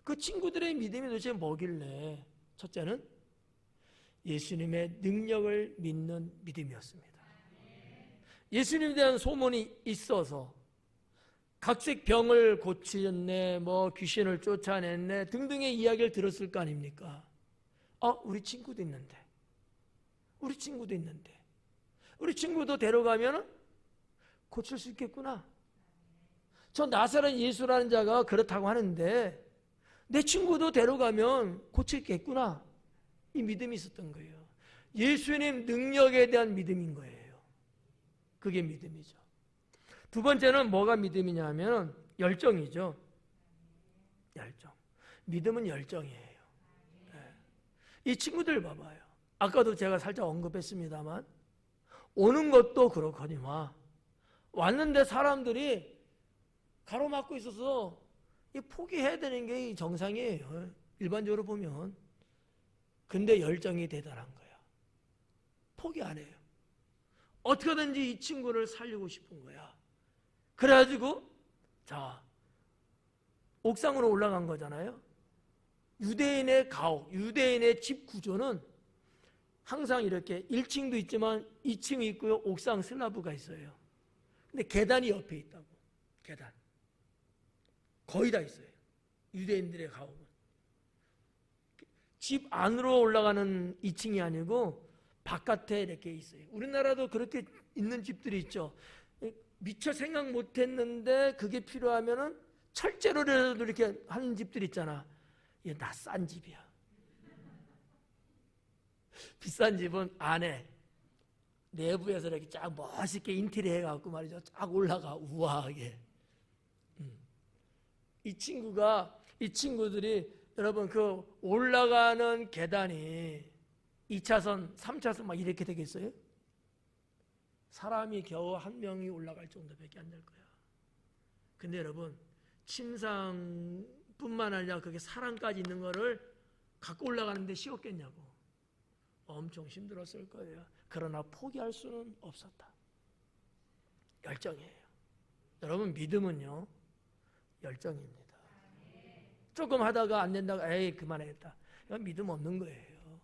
그 친구들의 믿음이 도대체 뭐길래? 첫째는 예수님의 능력을 믿는 믿음이었습니다. 예수님에 대한 소문이 있어서 각색 병을 고치셨네, 뭐 귀신을 쫓아냈네 등등의 이야기를 들었을 거 아닙니까? 우리 친구도 있는데, 우리 친구도 데려가면 고칠 수 있겠구나. 저 나사렛 예수라는 자가 그렇다고 하는데 내 친구도 데려가면 고칠겠구나. 이 믿음이 있었던 거예요. 예수님 능력에 대한 믿음인 거예요. 그게 믿음이죠. 두 번째는 뭐가 믿음이냐면 열정이죠. 열정. 믿음은 열정이에요. 이 친구들 봐봐요. 아까도 제가 살짝 언급했습니다만 오는 것도 그렇거니와 왔는데 사람들이 가로막고 있어서 포기해야 되는 게 정상이에요. 일반적으로 보면. 근데 열정이 대단한 거야. 포기 안 해요. 어떻게든지 이 친구를 살리고 싶은 거야. 그래가지고 자 옥상으로 올라간 거잖아요. 유대인의 가옥, 유대인의 집 구조는 항상 이렇게 1층도 있지만 2층이 있고요. 옥상 슬라브가 있어요. 근데 계단이 옆에 있다고. 계단. 거의 다 있어요. 유대인들의 가옥은. 집 안으로 올라가는 2층이 아니고 바깥에 이렇게 있어요. 우리나라도 그렇게 있는 집들이 있죠. 미처 생각 못했는데 그게 필요하면은 철제로라도 이렇게 하는 집들이 있잖아. 이게 낯싼 집이야. 비싼 집은 안에 내부에서 이렇게 쫙 멋있게 인테리어 해갖고 말이죠. 쫙 올라가 우아하게. 이 친구들이 여러분 그 올라가는 계단이 2차선, 3차선 막 이렇게 되겠어요? 사람이 겨우 한 명이 올라갈 정도밖에 안 될 거야. 근데 여러분 침상 뿐만 아니라 그게 사랑까지 있는 거를 갖고 올라가는데 쉬웠겠냐고. 엄청 힘들었을 거예요. 그러나 포기할 수는 없었다. 열정이에요. 여러분, 믿음은요, 열정입니다. 조금 하다가 안 된다고 에이 그만하겠다. 이건 믿음 없는 거예요.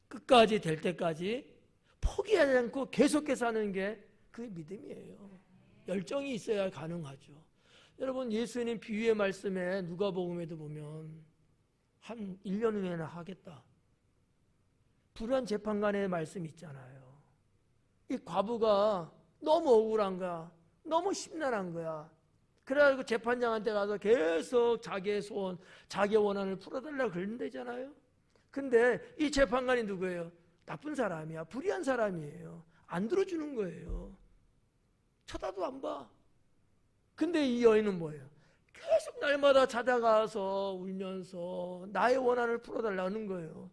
끝까지 될 때까지 포기하지 않고 계속해서 하는 게 그게 믿음이에요. 열정이 있어야 가능하죠. 여러분, 예수님 비유의 말씀에 누가복음에도 보면 한 1년 후에는 하겠다. 불의한 재판관의 말씀 있잖아요. 이 과부가 너무 억울한 거야. 너무 심란한 거야. 그래가지고 재판장한테 가서 계속 자기의 소원, 자기의 원한을 풀어달라고 그런다잖아요. 근데 이 재판관이 누구예요? 나쁜 사람이야. 불의한 사람이에요. 안 들어주는 거예요. 쳐다도 안 봐. 근데 이 여인은 뭐예요? 계속 날마다 찾아가서 울면서 나의 원한을 풀어달라는 거예요.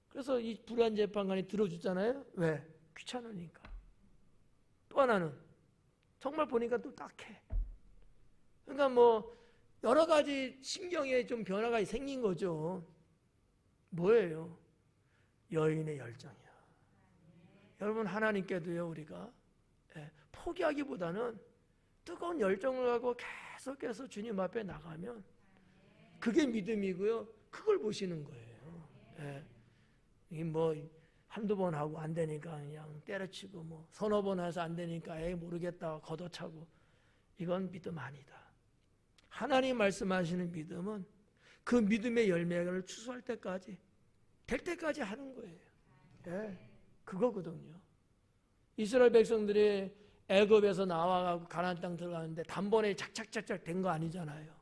그래서 이 불의한 재판관이 들어주잖아요. 왜? 귀찮으니까. 또 하나는 정말 보니까 또 딱해. 그러니까 뭐 여러 가지 신경에 좀 변화가 생긴 거죠. 뭐예요? 여인의 열정이야. 여러분, 하나님께도요, 우리가 포기하기보다는 뜨거운 열정을 하고 계속해서 주님 앞에 나가면 그게 믿음이고요. 그걸 보시는 거예요. 이게 뭐 한두 번 하고 안 되니까 그냥 때려치고 뭐 서너 번 해서 안 되니까 에이 모르겠다 걷어차고, 이건 믿음 아니다. 하나님 말씀하시는 믿음은 그 믿음의 열매를 추수할 때까지, 될 때까지 하는 거예요. 그거거든요. 이스라엘 백성들이 애굽에서 나와가고 가나안 땅 들어가는데 단번에 착착착착 된 거 아니잖아요.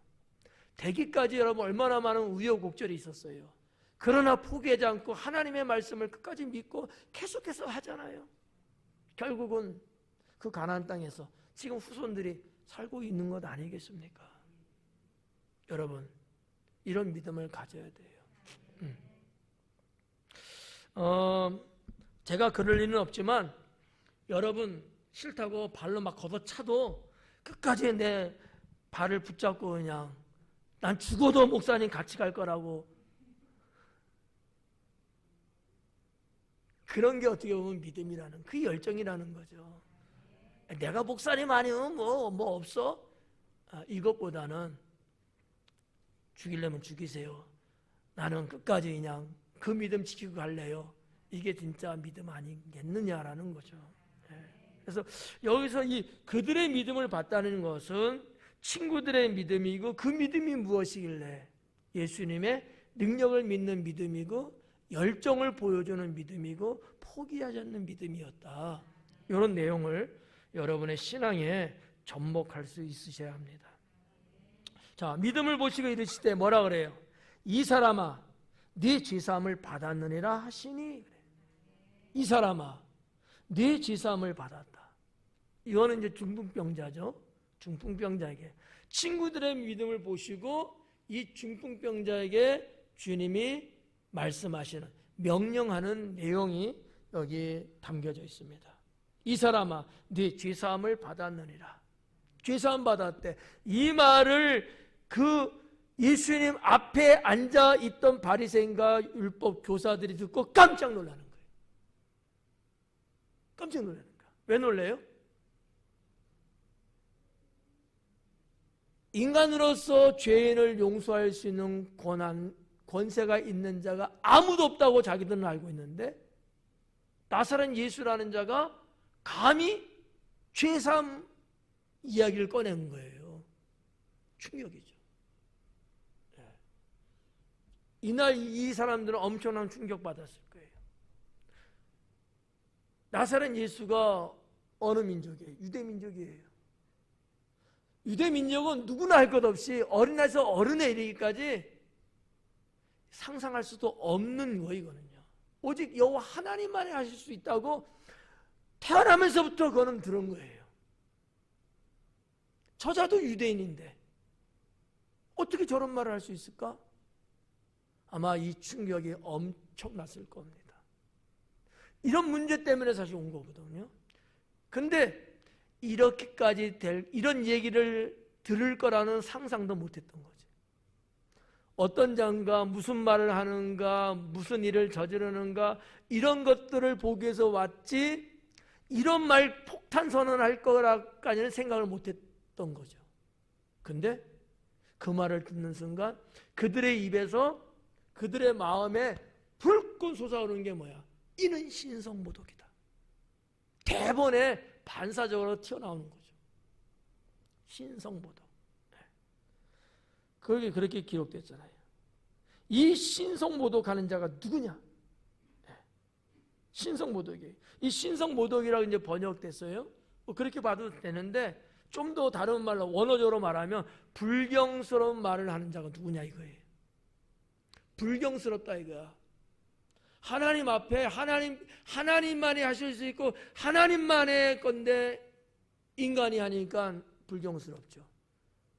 되기까지 여러분 얼마나 많은 우여곡절이 있었어요. 그러나 포기하지 않고 하나님의 말씀을 끝까지 믿고 계속해서 하잖아요. 결국은 그 가나안 땅에서 지금 후손들이 살고 있는 것 아니겠습니까? 여러분, 이런 믿음을 가져야 돼요. 제가 그럴 리는 없지만 여러분, 싫다고 발로 막 걷어차도 끝까지 내 발을 붙잡고 그냥 난 죽어도 목사님 같이 갈 거라고, 그런 게 어떻게 보면 믿음이라는, 그 열정이라는 거죠. 내가 목사님 아니면 뭐 없어? 이것보다는 죽이려면 죽이세요. 나는 끝까지 그냥 그 믿음 지키고 갈래요. 이게 진짜 믿음 아니겠느냐라는 거죠. 그래서 여기서 이 그들의 믿음을 봤다는 것은 친구들의 믿음이고, 그 믿음이 무엇이길래? 예수님의 능력을 믿는 믿음이고, 열정을 보여주는 믿음이고, 포기하지 않는 믿음이었다. 이런 내용을 여러분의 신앙에 접목할 수 있으셔야 합니다. 자, 믿음을 보시고 이르시되 뭐라 그래요? 이 사람아, 네 죄사함을 받았느니라 하시니. 이 사람아, 네 죄사함을 받았다. 이거는 이제 중풍병자죠. 중풍병자에게, 친구들의 믿음을 보시고 이 중풍병자에게 주님이 말씀하시는, 명령하는 내용이 여기 담겨져 있습니다. 이 사람아, 네 죄사함을 받았느니라. 죄사함 받았대. 이 말을 그 예수님 앞에 앉아 있던 바리새인과 율법 교사들이 듣고 깜짝 놀라는 거예요. 깜짝 놀라는 거예요. 왜 놀래요? 인간으로서 죄인을 용서할 수 있는 권세가 있는 자가 아무도 없다고 자기들은 알고 있는데, 나사렛 예수라는 자가 감히 죄사함 이야기를 꺼낸 거예요. 충격이죠. 이날 이 사람들은 엄청난 충격받았을 거예요. 나사렛 예수가 어느 민족이에요? 유대민족이에요. 유대민족은 누구나 할 것 없이 어린아이에서 어른에 이르기까지 상상할 수도 없는 거이거든요. 오직 여호와 하나님만이 하실 수 있다고 태어나면서부터 그는 들은 거예요. 저자도 유대인인데 어떻게 저런 말을 할 수 있을까? 아마 이 충격이 엄청났을 겁니다. 이런 문제 때문에 사실 온 거거든요. 근데 이렇게까지 될, 이런 얘기를 들을 거라는 상상도 못했던 거지. 어떤 장가 무슨 말을 하는가, 무슨 일을 저지르는가, 이런 것들을 보기 위해서 왔지 이런 말 폭탄 선언할 거라까지는 생각을 못했던 거죠. 근데 그 말을 듣는 순간 그들의 입에서, 그들의 마음에 불끈 솟아오르는 게 뭐야? 이는 신성모독이다. 대본에 반사적으로 튀어나오는 거죠. 신성모독. 그게 그렇게 기록됐잖아요. 이 신성모독하는 자가 누구냐? 신성모독이. 이 신성모독이라고 이제 번역됐어요. 그렇게 봐도 되는데 좀 더 다른 말로, 원어적으로 말하면 불경스러운 말을 하는 자가 누구냐 이거예요. 불경스럽다 이거야. 하나님 앞에 하나님만이 하실 수 있고 하나님만의 건데 인간이 하니까 불경스럽죠.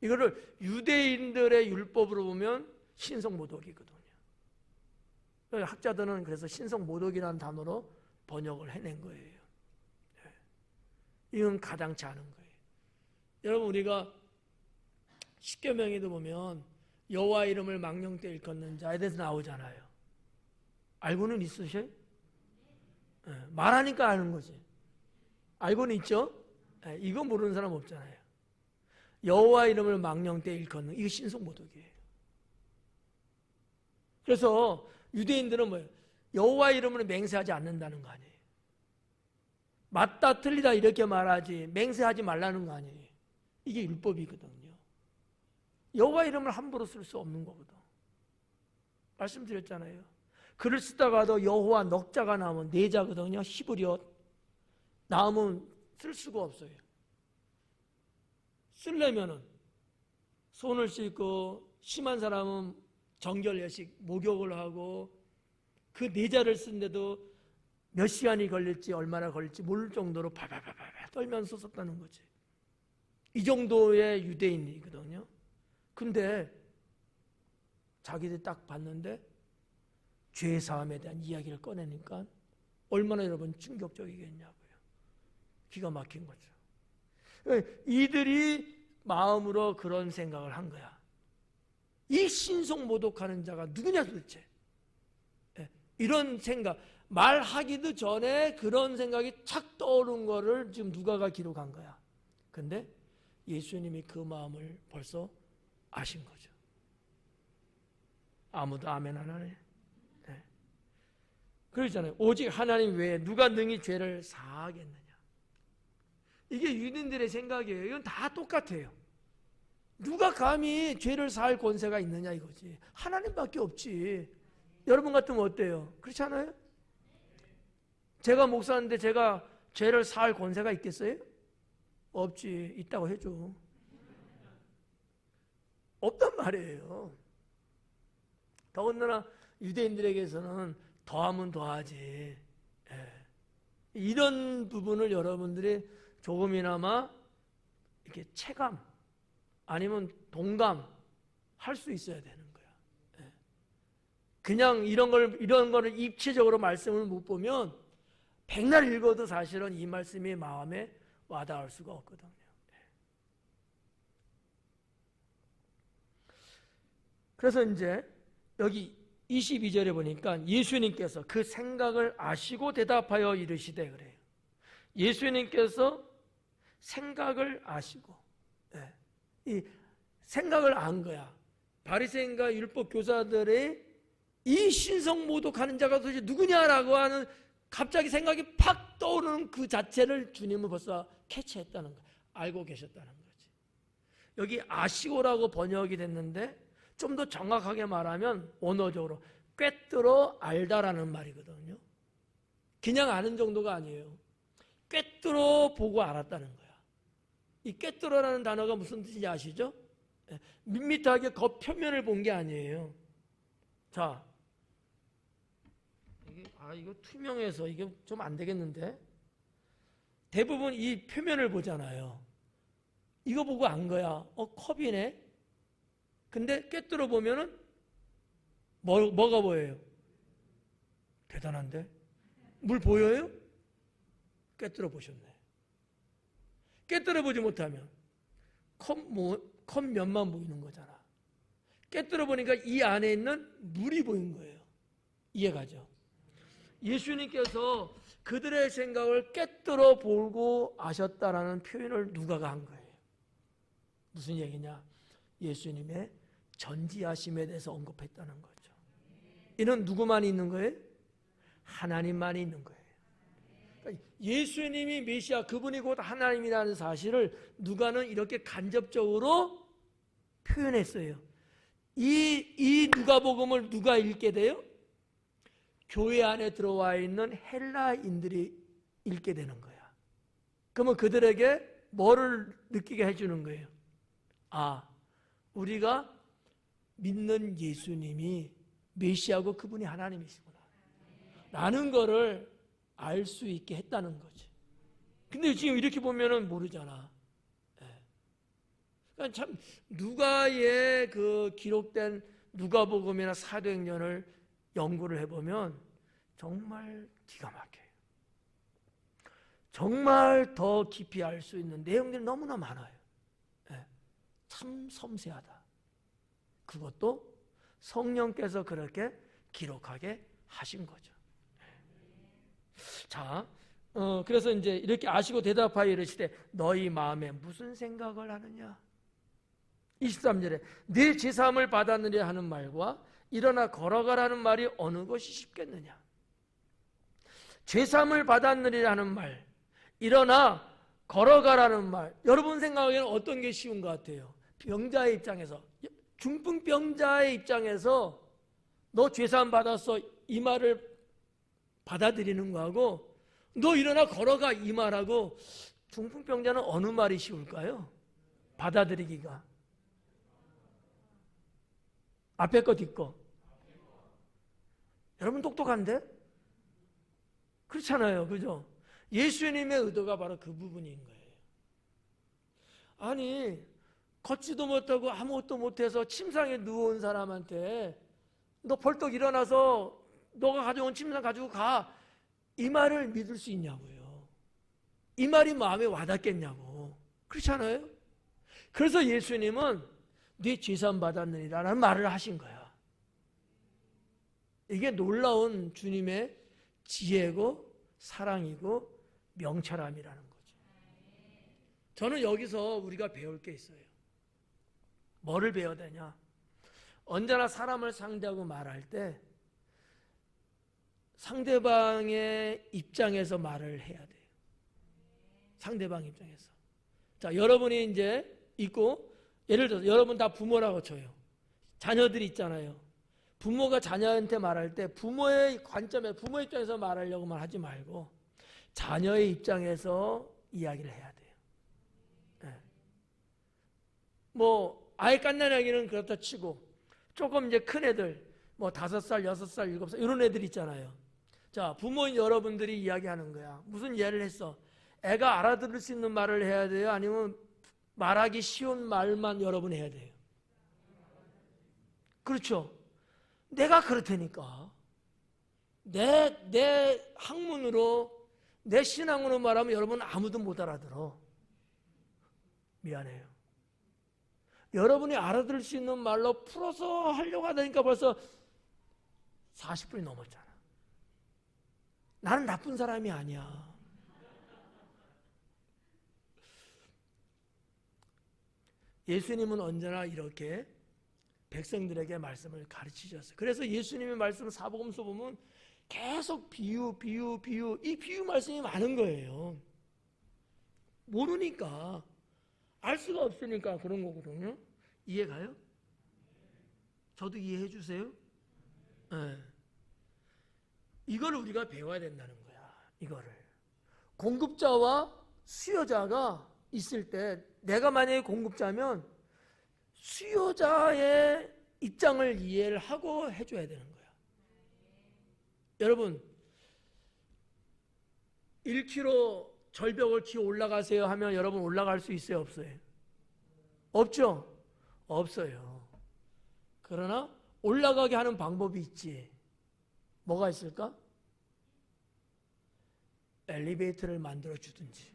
이거를 유대인들의 율법으로 보면 신성모독이거든요. 학자들은 그래서 신성모독이라는 단어로 번역을 해낸 거예요. 이건 가당치 않은 거예요. 여러분, 우리가 십계명에도 보면 여호와 이름을 망령 때 일컫는 자에 대해서 나오잖아요. 알고는 있으셔요? 말하니까 아는 거지. 알고는 있죠? 이거 모르는 사람 없잖아요. 여호와 이름을 망령 때 일컫는, 이거 신성모독이에요. 그래서 유대인들은 뭐예요? 여호와 이름을 맹세하지 않는다는 거 아니에요. 맞다 틀리다 이렇게 말하지 맹세하지 말라는 거 아니에요. 이게 율법이거든요. 여호와 이름을 함부로 쓸 수 없는 거거든. 말씀드렸잖아요. 글을 쓰다가도 여호와 넉자가 나오면 네자거든요. 히브리어 나오면 쓸 수가 없어요. 쓰려면은 손을 씻고, 심한 사람은 정결례식 목욕을 하고, 그 네자를 쓴데도 몇 시간이 걸릴지 얼마나 걸릴지 모를 정도로 바바바바 떨면서 썼다는 거지. 이 정도의 유대인이거든요. 근데 자기들이 딱 봤는데 죄사함에 대한 이야기를 꺼내니까 얼마나 여러분 충격적이겠냐고요. 기가 막힌 거죠. 이들이 마음으로 그런 생각을 한 거야. 이 신성모독하는 자가 누구냐 도대체. 이런 생각, 말하기도 전에 그런 생각이 착 떠오른 거를 지금 누가가 기록한 거야. 근데 예수님이 그 마음을 벌써 아신 거죠. 아무도 아멘 안 하네. 그러잖아요. 오직 하나님 외에 누가 능히 죄를 사하겠느냐. 이게 유대인들의 생각이에요. 이건 다 똑같아요. 누가 감히 죄를 사할 권세가 있느냐 이거지. 하나님밖에 없지. 여러분 같으면 어때요? 그렇지 않아요? 제가 목사인데 제가 죄를 사할 권세가 있겠어요? 없지. 있다고 해줘. 없단 말이에요. 더군다나 유대인들에게서는 더하면 더하지. 이런 부분을 여러분들이 조금이나마 이렇게 체감 아니면 동감 할 수 있어야 되는 거야. 그냥 이런 거를 입체적으로 말씀을 못 보면 백날 읽어도 사실은 이 말씀이 마음에 와닿을 수가 없거든요. 그래서 이제 여기 22절에 보니까 예수님께서 그 생각을 아시고 대답하여 이르시되 그래요. 예수님께서 생각을 아시고, 이 생각을 안 거야. 바리새인과 율법 교사들의 이 신성모독하는 자가 도대체 누구냐라고 하는 갑자기 생각이 팍 떠오르는 그 자체를 주님은 벌써 캐치했다는 거야. 알고 계셨다는 거지. 여기 아시고라고 번역이 됐는데 좀 더 정확하게 말하면 언어적으로 꿰뚫어 알다라는 말이거든요. 그냥 아는 정도가 아니에요. 꿰뚫어 보고 알았다는 거야. 이 꿰뚫어라는 단어가 무슨 뜻인지 아시죠? 밋밋하게 겉표면을 본 게 아니에요. 자, 이거 투명해서 이게 좀 안 되겠는데? 대부분 이 표면을 보잖아요. 이거 보고 안 거야. 컵이네? 근데 꿰뚫어 보면은 뭐가 보여요? 대단한데? 물 보여요? 꿰뚫어 보셨네. 꿰뚫어 보지 못하면 겉면만 보이는 거잖아. 깨뜨려 보니까 이 안에 있는 물이 보인 거예요. 이해가죠? 예수님께서 그들의 생각을 깨뜨려 보고 아셨다라는 표현을 누가가 한 거예요. 무슨 얘기냐? 예수님의 전지하심에 대해서 언급했다는 거죠. 이는 누구만이 있는 거예요? 하나님만이 있는 거예요. 그러니까 예수님이 메시아, 그분이 곧 하나님이라는 사실을 누가는 이렇게 간접적으로 표현했어요. 이 누가복음을 누가 읽게 돼요? 교회 안에 들어와 있는 헬라인들이 읽게 되는 거야. 그러면 그들에게 뭐를 느끼게 해주는 거예요? 아, 우리가 믿는 예수님이 메시아고 그분이 하나님이시구나 라는 거를 알 수 있게 했다는 거지. 근데 지금 이렇게 보면은 모르잖아. 그러니까 참 누가의 그 기록된 누가복음이나 사도행전을 연구를 해보면 정말 기가 막혀요. 정말 더 깊이 알 수 있는 내용들이 너무나 많아요. 참 섬세하다. 그것도 성령께서 그렇게 기록하게 하신 거죠. 자, 그래서 이제 이렇게 아시고 대답하여 이르시되 너희 마음에 무슨 생각을 하느냐? 23절에 네 제사함을 받았느냐 하는 말과 일어나 걸어가라는 말이 어느 것이 쉽겠느냐? 제사함을 받았느냐 하는 말, 일어나 걸어가라는 말, 여러분 생각에는 어떤 게 쉬운 것 같아요? 병자의 입장에서, 중풍병자의 입장에서 너 죄사함 받았어 이 말을 받아들이는 거하고 너 일어나 걸어가 이 말하고 중풍병자는 어느 말이 쉬울까요? 받아들이기가. 앞에 거 뒷거. 여러분 똑똑한데? 그렇잖아요. 그죠? 예수님의 의도가 바로 그 부분인 거예요. 아니 걷지도 못하고 아무것도 못해서 침상에 누워온 사람한테 너 벌떡 일어나서 너가 가져온 침상 가지고 가, 이 말을 믿을 수 있냐고요. 이 말이 마음에 와닿겠냐고. 그렇지 않아요? 그래서 예수님은 네 죄사함 받았느니라는 말을 하신 거야. 이게 놀라운 주님의 지혜고 사랑이고 명철함이라는 거죠. 저는 여기서 우리가 배울 게 있어요. 뭐를 배워야 되냐? 언제나 사람을 상대하고 말할 때 상대방의 입장에서 말을 해야 돼요. 상대방 입장에서. 자, 여러분이 이제 있고, 예를 들어서 여러분 다 부모라고 쳐요. 자녀들이 있잖아요. 부모가 자녀한테 말할 때 부모의 관점에, 부모 입장에서 말하려고만 하지 말고 자녀의 입장에서 이야기를 해야 돼요. 네. 뭐 아예 깐난아기는 그렇다 치고 조금 이제 큰 애들, 뭐 5살, 6살, 7살 이런 애들 있잖아요. 자, 부모인 여러분들이 이야기하는 거야. 무슨 이야기를 했어? 애가 알아들을 수 있는 말을 해야 돼요? 아니면 말하기 쉬운 말만 여러분이 해야 돼요? 그렇죠. 내가 그렇다니까. 내 학문으로, 내 신앙으로 말하면 여러분 아무도 못 알아들어. 미안해요. 여러분이 알아들을 수 있는 말로 풀어서 하려고 하다니까 벌써 40분이 넘었잖아. 나는 나쁜 사람이 아니야. 예수님은 언제나 이렇게 백성들에게 말씀을 가르치셨어요. 그래서 예수님의 말씀 사복음서 보면 계속 비유, 이 비유 말씀이 많은 거예요. 모르니까, 알 수가 없으니까 그런 거거든요. 이해가요? 저도 이해해 주세요. 네. 이걸 우리가 배워야 된다는 거야. 이거를. 공급자와 수요자가 있을 때 내가 만약에 공급자면 수요자의 입장을 이해를 하고 해줘야 되는 거야. 여러분 1km 절벽을 기어 올라가세요 하면 여러분 올라갈 수 있어요? 없어요? 없죠? 없어요. 그러나 올라가게 하는 방법이 있지. 뭐가 있을까? 엘리베이터를 만들어 주든지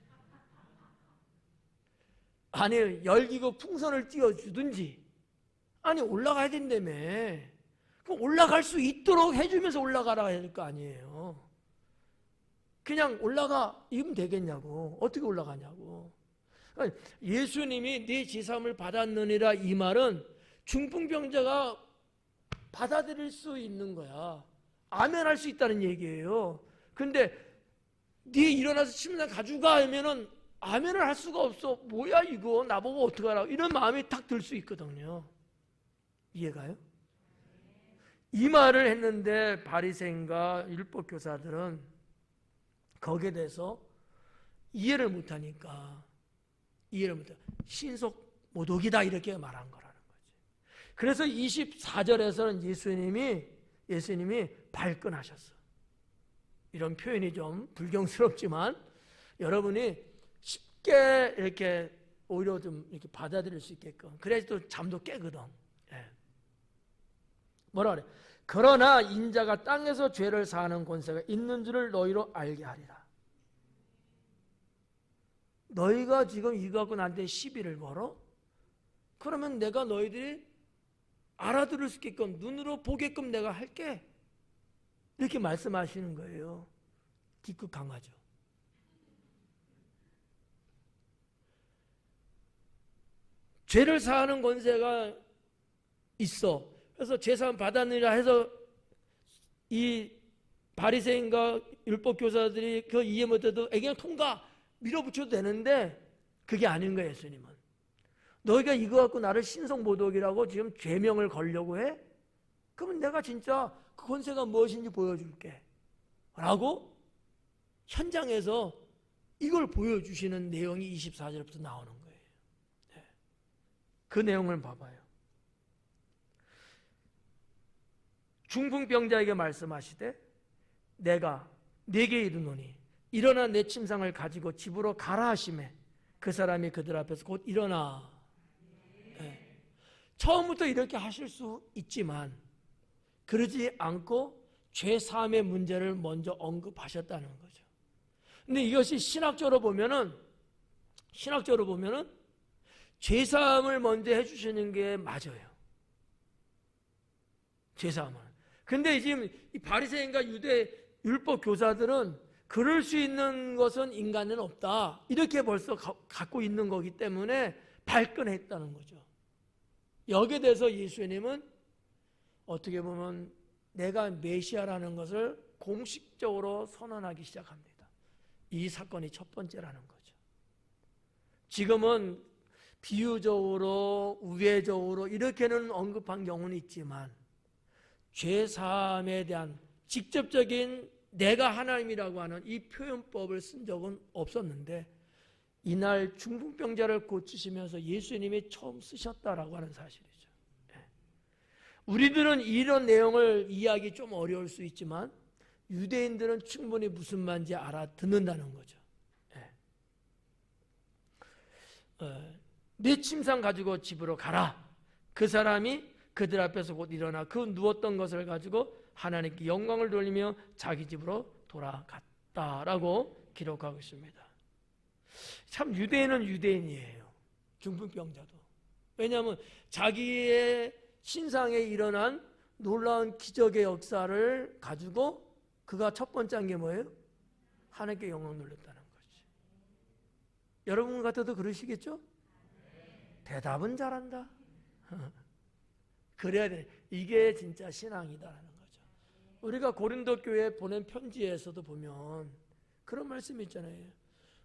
아니 열기구 풍선을 띄워주든지 아니 올라가야 된다며. 그럼 올라갈 수 있도록 해주면서 올라가라 해야 될 거 아니에요. 그냥 올라가 이러면 되겠냐고. 어떻게 올라가냐고. 예수님이 네 제사함을 받았느니라 이 말은 중풍병자가 받아들일 수 있는 거야. 아멘할 수 있다는 얘기예요. 근데 네 일어나서 침상 가져가 하면은 아멘을 할 수가 없어. 뭐야 이거 나보고 어떡하라고 이런 마음이 탁 들 수 있거든요. 이해가요? 이 말을 했는데 바리새인과 율법 교사들은 거기에 대해서 이해를 못하니까 신속 모독이다 이렇게 말한 거라는 거지. 그래서 24절에서는 예수님이 발끈하셨어. 이런 표현이 좀 불경스럽지만 여러분이 쉽게 이렇게 오히려 좀 이렇게 받아들일 수 있게끔 그래야지 또 잠도 깨거든. 예. 뭐라 그래? 그러나 인자가 땅에서 죄를 사하는 권세가 있는 줄을 너희로 알게 하리라. 너희가 지금 이거 갖고 나한테 시비를 걸어? 그러면 내가 너희들이 알아들을 수 있게끔 눈으로 보게끔 내가 할게. 이렇게 말씀하시는 거예요. 기껏 강하죠. 죄를 사하는 권세가 있어. 그래서 제사함 받았느니라 해서 이 바리새인과 율법 교사들이 그 이해 못해도 그냥 통과 밀어붙여도 되는데 그게 아닌 거예요. 예수님은 너희가 이거 갖고 나를 신성모독이라고 지금 죄명을 걸려고 해? 그러면 내가 진짜 그 권세가 무엇인지 보여줄게 라고 현장에서 이걸 보여주시는 내용이 24절부터 나오는 거예요. 그 내용을 봐봐요. 중풍병자에게 말씀하시되 내가 네게 이르노니 일어나 내 침상을 가지고 집으로 가라 하시매 그 사람이 그들 앞에서 곧 일어나. 네. 처음부터 이렇게 하실 수 있지만 그러지 않고 죄사함의 문제를 먼저 언급하셨다는 거죠. 근데 이것이 신학적으로 보면은 죄사함을 먼저 해주시는 게 맞아요. 죄사함을. 근데 지금 이 바리새인과 유대 율법 교사들은 그럴 수 있는 것은 인간은 없다. 이렇게 벌써 갖고 있는 거기 때문에 발끈했다는 거죠. 여기에 대해서 예수님은 어떻게 보면 내가 메시아라는 것을 공식적으로 선언하기 시작합니다. 이 사건이 첫 번째라는 거죠. 지금은 비유적으로 우회적으로 이렇게는 언급한 경우는 있지만 죄사함에 대한 직접적인 내가 하나님이라고 하는 이 표현법을 쓴 적은 없었는데 이날 중풍병자를 고치시면서 예수님이 처음 쓰셨다라고 하는 사실이죠. 우리들은 이런 내용을 이해하기 좀 어려울 수 있지만 유대인들은 충분히 무슨 말인지 알아듣는다는 거죠. 내 침상 가지고 집으로 가라. 그 사람이 그들 앞에서 곧 일어나 그 누웠던 것을 가지고 하나님께 영광을 돌리며 자기 집으로 돌아갔다라고 기록하고 있습니다. 참 유대인은 유대인이에요. 중풍병자도. 왜냐하면 자기의 신상에 일어난 놀라운 기적의 역사를 가지고 그가 첫 번째 한 게 뭐예요? 하나님께 영광 돌렸다는 거지. 여러분 같아도 그러시겠죠? 대답은 잘한다. 그래야 돼. 이게 진짜 신앙이다라는 거죠. 우리가 고린도 교회에 보낸 편지에서도 보면 그런 말씀이 있잖아요.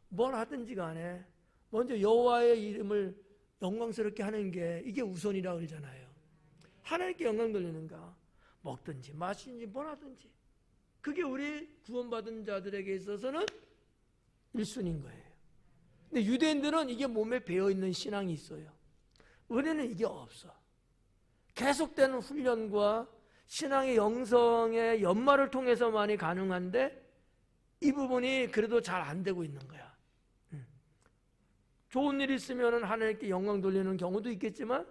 뭘 하든지 간에 먼저 여호와의 이름을 영광스럽게 하는 게 이게 우선이라고 그러잖아요. 하나님께 영광 돌리는가? 먹든지 마시든지 뭘 하든지 그게 우리 구원받은 자들에게 있어서는 1순위인 거예요. 근데 유대인들은 이게 몸에 배어있는 신앙이 있어요. 우리는 이게 없어. 계속되는 훈련과 신앙의 영성의 연마를 통해서만이 가능한데 이 부분이 그래도 잘 안 되고 있는 거야. 좋은 일 있으면 하나님께 영광 돌리는 경우도 있겠지만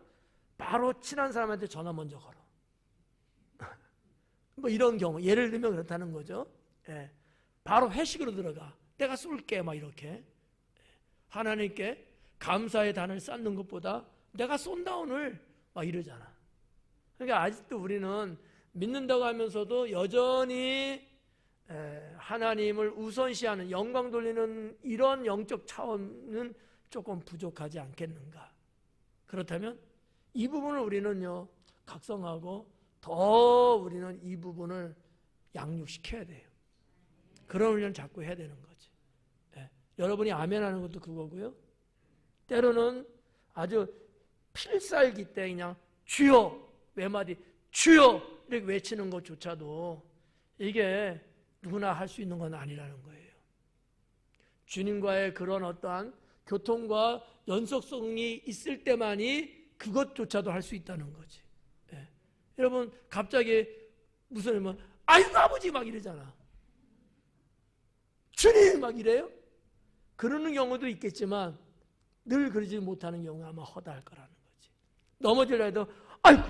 바로 친한 사람한테 전화 먼저 걸어. 뭐 이런 경우 예를 들면 그렇다는 거죠. 바로 회식으로 들어가. 내가 쏠게 막 이렇게. 하나님께 감사의 단을 쌓는 것보다 내가 쏜다 오늘 막 이러잖아. 그러니까 아직도 우리는 믿는다고 하면서도 여전히 하나님을 우선시하는, 영광 돌리는 이런 영적 차원은 조금 부족하지 않겠는가. 그렇다면 이 부분을 우리는요 각성하고 더 우리는 이 부분을 양육시켜야 돼요. 그런 훈련 자꾸 해야 되는 거지. 여러분이 아멘하는 것도 그거고요. 때로는 아주 필살기 때 그냥 주여 외마디 주여 이렇게 외치는 것조차도 이게 누구나 할 수 있는 건 아니라는 거예요. 주님과의 그런 어떠한 교통과 연속성이 있을 때만이 그것조차도 할 수 있다는 거지. 여러분 갑자기 무슨 뭐 아이고 아버지 막 이러잖아. 주님 막 이래요? 그러는 경우도 있겠지만 늘 그러지 못하는 경우가 아마 허다할 거라는 거지. 넘어지려 해도 아이고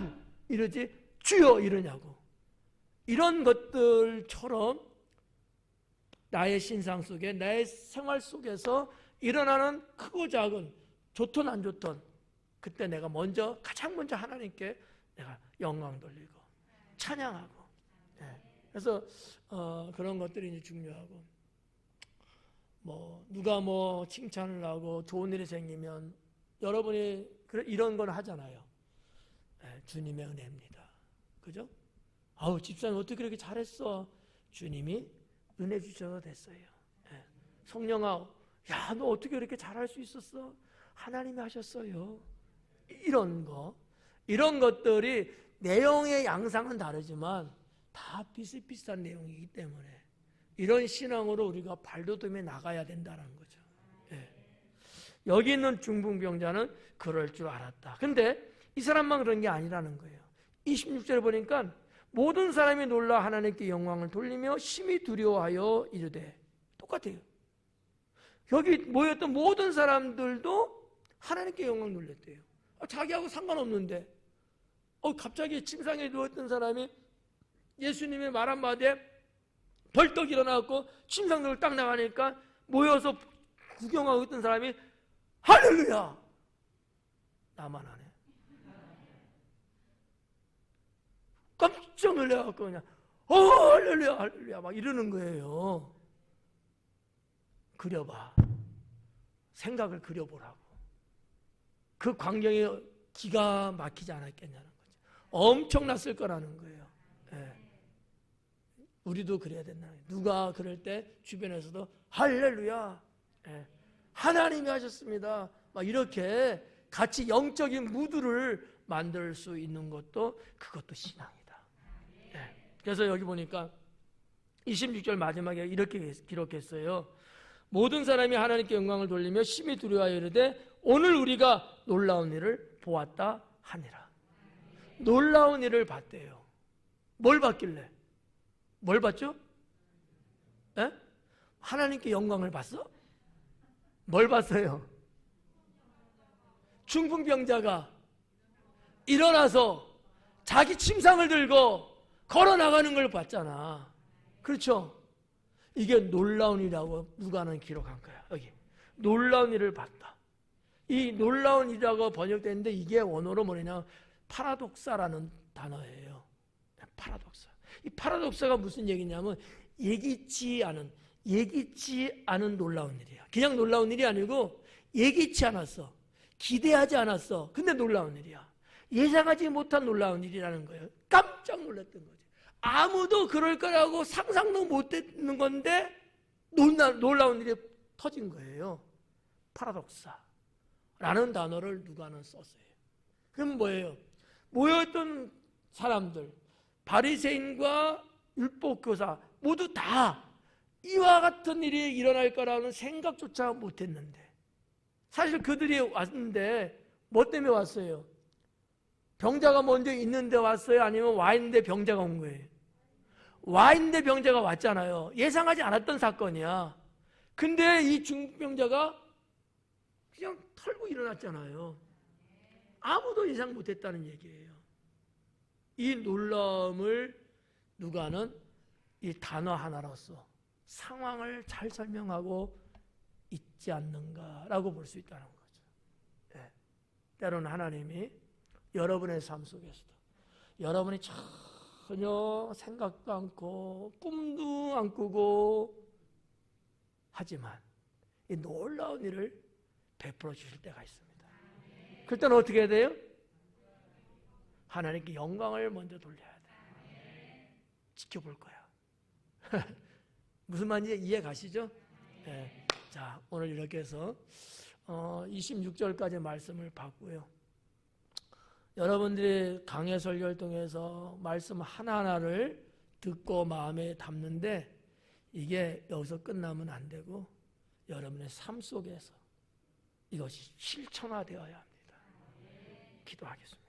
이러지 주여 이러냐고. 이런 것들처럼 나의 신상 속에, 나의 생활 속에서 일어나는 크고 작은, 좋든 안 좋든 그때 내가 가장 먼저 하나님께 내가 영광 돌리고 찬양하고. 그래서 그런 것들이 이제 중요하고, 누가 칭찬을 하고 좋은 일이 생기면 여러분이 이런 건 하잖아요. 주님의 은혜입니다. 그죠? 아우 집사님 어떻게 그렇게 잘했어? 주님이 은혜 주셔서 됐어요. 성령아, 야 너 어떻게 그렇게 잘할 수 있었어? 하나님이 하셨어요. 이런 것들이 내용의 양상은 다르지만 다 비슷비슷한 내용이기 때문에 이런 신앙으로 우리가 발돋움해 나가야 된다는 거죠. 여기 있는 중풍병자는 그럴 줄 알았다. 근데 이 사람만 그런 게 아니라는 거예요. 26절에 보니까 모든 사람이 놀라 하나님께 영광을 돌리며 심히 두려워하여 이르되, 똑같아요. 여기 모였던 모든 사람들도 하나님께 영광 돌렸대요. 자기하고 상관없는데 갑자기 침상에 누웠던 사람이 예수님의 말 한마디에 벌떡 일어나고 침상으로 딱 나가니까 모여서 구경하고 있던 사람이 할렐루야! 나만 하네. 깜짝 놀라갖고 그냥 할렐루야 할렐루야 막 이러는 거예요. 그려봐. 생각을 그려보라고. 그 광경이 기가 막히지 않았겠냐는 거죠. 엄청났을 거라는 거예요. 우리도 그래야 된다. 누가 그럴 때 주변에서도 할렐루야, 하나님이 하셨습니다, 막 이렇게 같이 영적인 무드를 만들 수 있는 것도 그것도 신앙이다. 그래서 여기 보니까 26절 마지막에 이렇게 기록했어요. 모든 사람이 하나님께 영광을 돌리며 심히 두려워하여 이르되 오늘 우리가 놀라운 일을 보았다 하니라. 놀라운 일을 봤대요. 뭘 봤길래? 뭘 봤죠? 하나님께 영광을 봤어? 뭘 봤어요? 중풍병자가 일어나서 자기 침상을 들고 걸어 나가는 걸 봤잖아. 그렇죠? 이게 놀라운 일이라고 누가는 기록한 거야. 여기 놀라운 일을 봤다. 이 놀라운 일이라고 번역되는데 이게 원어로 뭐냐, 파라독사라는 단어예요. 파라독사. 이 파라독사가 무슨 얘기냐면 예기치 않은 놀라운 일이야. 그냥 놀라운 일이 아니고 예기치 않았어. 기대하지 않았어. 근데 놀라운 일이야. 예상하지 못한 놀라운 일이라는 거예요. 깜짝 놀랐던 거지. 아무도 그럴 거라고 상상도 못했는 건데 놀라운 일이 터진 거예요. 파라독사라는 단어를 누가는 썼어요. 그럼 뭐예요? 모였던 사람들, 바리새인과 율법교사 모두 다 이와 같은 일이 일어날 거라는 생각조차 못했는데, 사실 그들이 왔는데 뭐 때문에 왔어요? 병자가 먼저 있는데 왔어요? 아니면 와 있는데 병자가 온 거예요? 와 있는데 병자가 왔잖아요. 예상하지 않았던 사건이야. 근데 이 중풍병자가 그냥 털고 일어났잖아요. 아무도 예상 못했다는 얘기예요. 이 놀라움을 누가는 이 단어 하나로서 상황을 잘 설명하고 있지 않는가라고 볼 수 있다는 거죠. 때로는 하나님이 여러분의 삶 속에서도 여러분이 전혀 생각도 않고 꿈도 안 꾸고 하지만 이 놀라운 일을 베풀어 주실 때가 있습니다. 그럴 때는 어떻게 해야 돼요? 하나님께 영광을 먼저 돌려야 돼. 지켜볼 거야. 무슨 말인지 이해 가시죠? 네. 자, 오늘 이렇게 해서 26절까지 말씀을 봤고요. 여러분들이 강해 설교를 통해서 말씀 하나하나를 듣고 마음에 담는데 이게 여기서 끝나면 안 되고 여러분의 삶 속에서 이것이 실천화되어야 합니다. 기도하겠습니다.